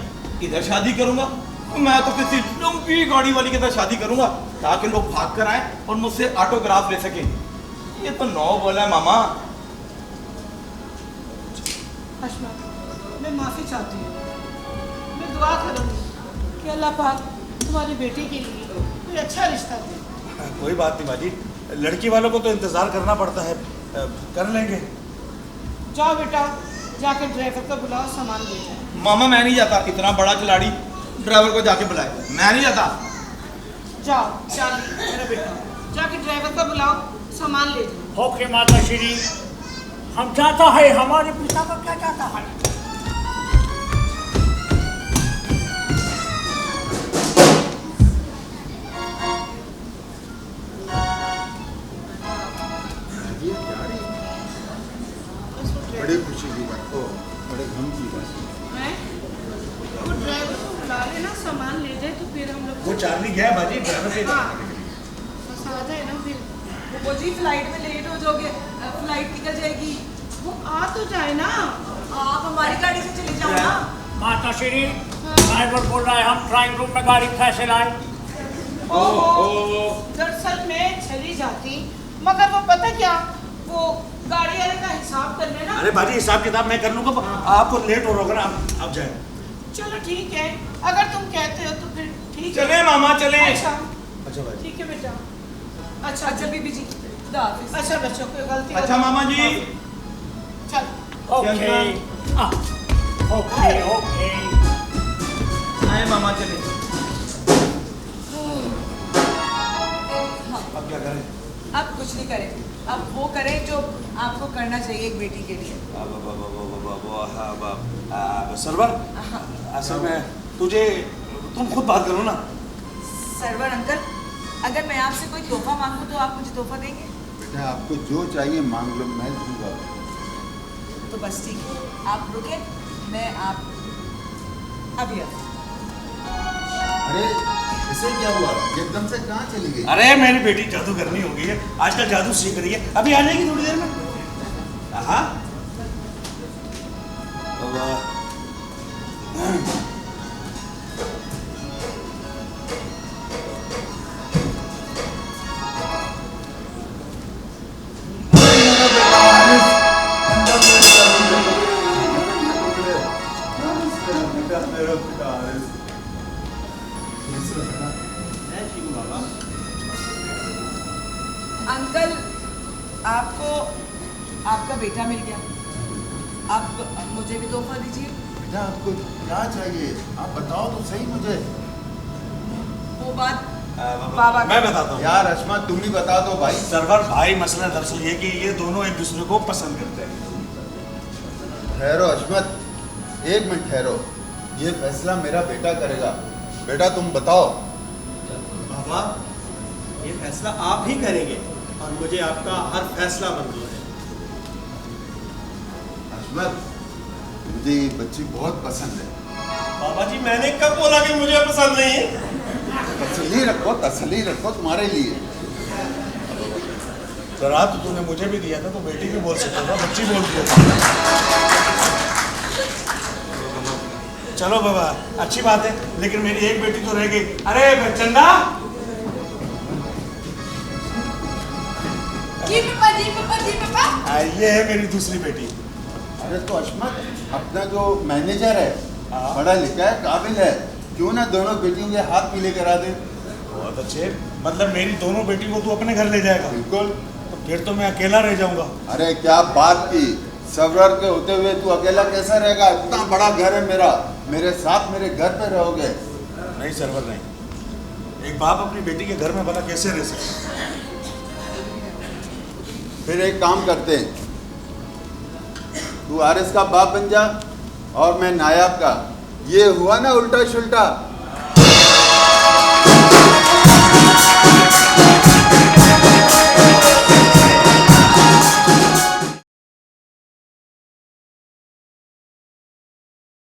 इधर शादी करूंगा? मैं तो किसी लंबी गाड़ी वाली के साथ शादी करूंगा ताकि लोग भाग कर आए और मुझसे ऑटोग्राफ ले सकें। ये तो नौ बोला है मामा। अशमत मैं माफ़ी चाहती हूँ। मैं दुआ करूँगी कि अल्लाह पाक तुम्हारी बेटी के लिए कोई अच्छा रिश्ता दे। कोई बात नहीं बाजी, लड़की वालों को तो इंतजार करना पड़ता है, कर लेंगे। जाओ बेटा, जाकर ड्राइवर को बुलाओ, सामान ले जाए। मामा मैं नहीं जाता, इतना बड़ा खिलाड़ी ड्राइवर को जाके बुलाए, मैं नहीं जाता। जाओ चार्ली मेरा बेटा, जाके ड्राइवर को बुलाओ, सामान ले जाओ। ओके माता श्री, हम चाहता है हमारे पिता का क्या चाहता है। बड़ी खुशी की बात, ओ बड़े गम की बात। हैं? वो ड्राइवर को बुला लेना, सामान ले जाए तो फिर हम लोग। वो चार्ली गया बाजी ड्राइवर के। हाँ बस आ जाए ना फिर। वो जी फ्लाइट में लेट हो जाओगे, फ्लाइट निकल जाएगी। वो आ तो जाए ना। आप हमारी गाड़ी से चले जाओ ना। माता श्री ड्राइवर बोल रहा है हम ड्राइंग रूम में गाड़ी कैसे लाए। ओहो, दरअसल मैं चली जाती, मगर वो पता क्या, वो गाड़ी वाले का हिसाब कर लेना। अरे बाजी हिसाब किताब मैं कर लूंगा, आपको लेट हो रहा होगा ना, आप जाए। चलो ठीक है, अगर तुम कहते हो तो फिर ठीक है। चले मामा चले। अच्छा अच्छा भाई ठीक है बेटा। अच्छा अच्छा बीबी जी, खुदा हाफिज। अच्छा बच्चों कोई गलती अच्छा मामा जी। चल ओके ओके ओके आए मामा चले। अब क्या करें? अब कुछ नहीं करें, अब वो करें जो आपको करना चाहिए एक बेटी के लिए। सरवर असल में तुम खुद बात करो ना। सरवर अंकल, अगर मैं आपसे कोई तोहफा मांगूं तो आप मुझे तोहफा देंगे? बेटा आपको जो चाहिए मांग लो, मैं दूंगा। तो बस ठीक है, आप रुके, मैं आप अभी अरे इसे क्या हुआ, एकदम से कहाँ चली गई? अरे मेरी बेटी जादू करनी होगी है, आजकल जादू सीख रही है, अभी आ जाएगी थोड़ी देर में। हाँ अंकल, आपको आपका बेटा मिल गया, अब मुझे भी तोहफा दीजिए। बेटा आपको क्या चाहिए, आप बताओ तो सही मुझे। वो बात बाबा मैं बताता हूँ यार अश्मा, तुम ही बता दो भाई। सरवर भाई, मसला दरअसल ये कि ये दोनों एक दूसरे को पसंद करते हैं। ठहरो अश्मत, एक मिनट ठहरो, ये फैसला मेरा बेटा करेगा। बेटा तुम बताओ। बाबा, ये फैसला आप ही करेंगे और मुझे आपका हर फैसला मंजूर है। अश्मत, मुझे ये बच्ची बहुत पसंद है। बाबा जी, मैंने कब बोला कि मुझे पसंद नहीं है? तसल्ली रखो तुम्हारे लिए। जरा तो तूने मुझे भी दिया था, तो बेटी भी बोल सकता था, बच्ची बोल दिया। चलो बाबा, अच्छी बात है, लेकिन मेरी एक बेटी तो रह गई। अरे चंदा, जी पापा। ये है मेरी दूसरी बेटी। अरे तो अश्मत, अपना जो मैनेजर है पढ़ा लिखा है, काबिल है, क्यों ना दोनों बेटियों के हाथ पीले करा दे। बहुत अच्छे, मतलब मेरी दोनों बेटी को तू अपने घर ले जाएगा? बिल्कुल। तो फिर तो मैं अकेला रह जाऊंगा। अरे क्या बात की, सवरर के होते हुए तू अकेला कैसा रहेगा? इतना बड़ा घर है मेरा, मेरे साथ मेरे घर पे रहोगे। नहीं सरवर नहीं, एक बाप अपनी बेटी के घर में भला कैसे रह सकता? फिर एक काम करते हैं, तू आरिस का बाप बन जा और मैं नायाब का। ये हुआ ना उल्टा शुल्टा।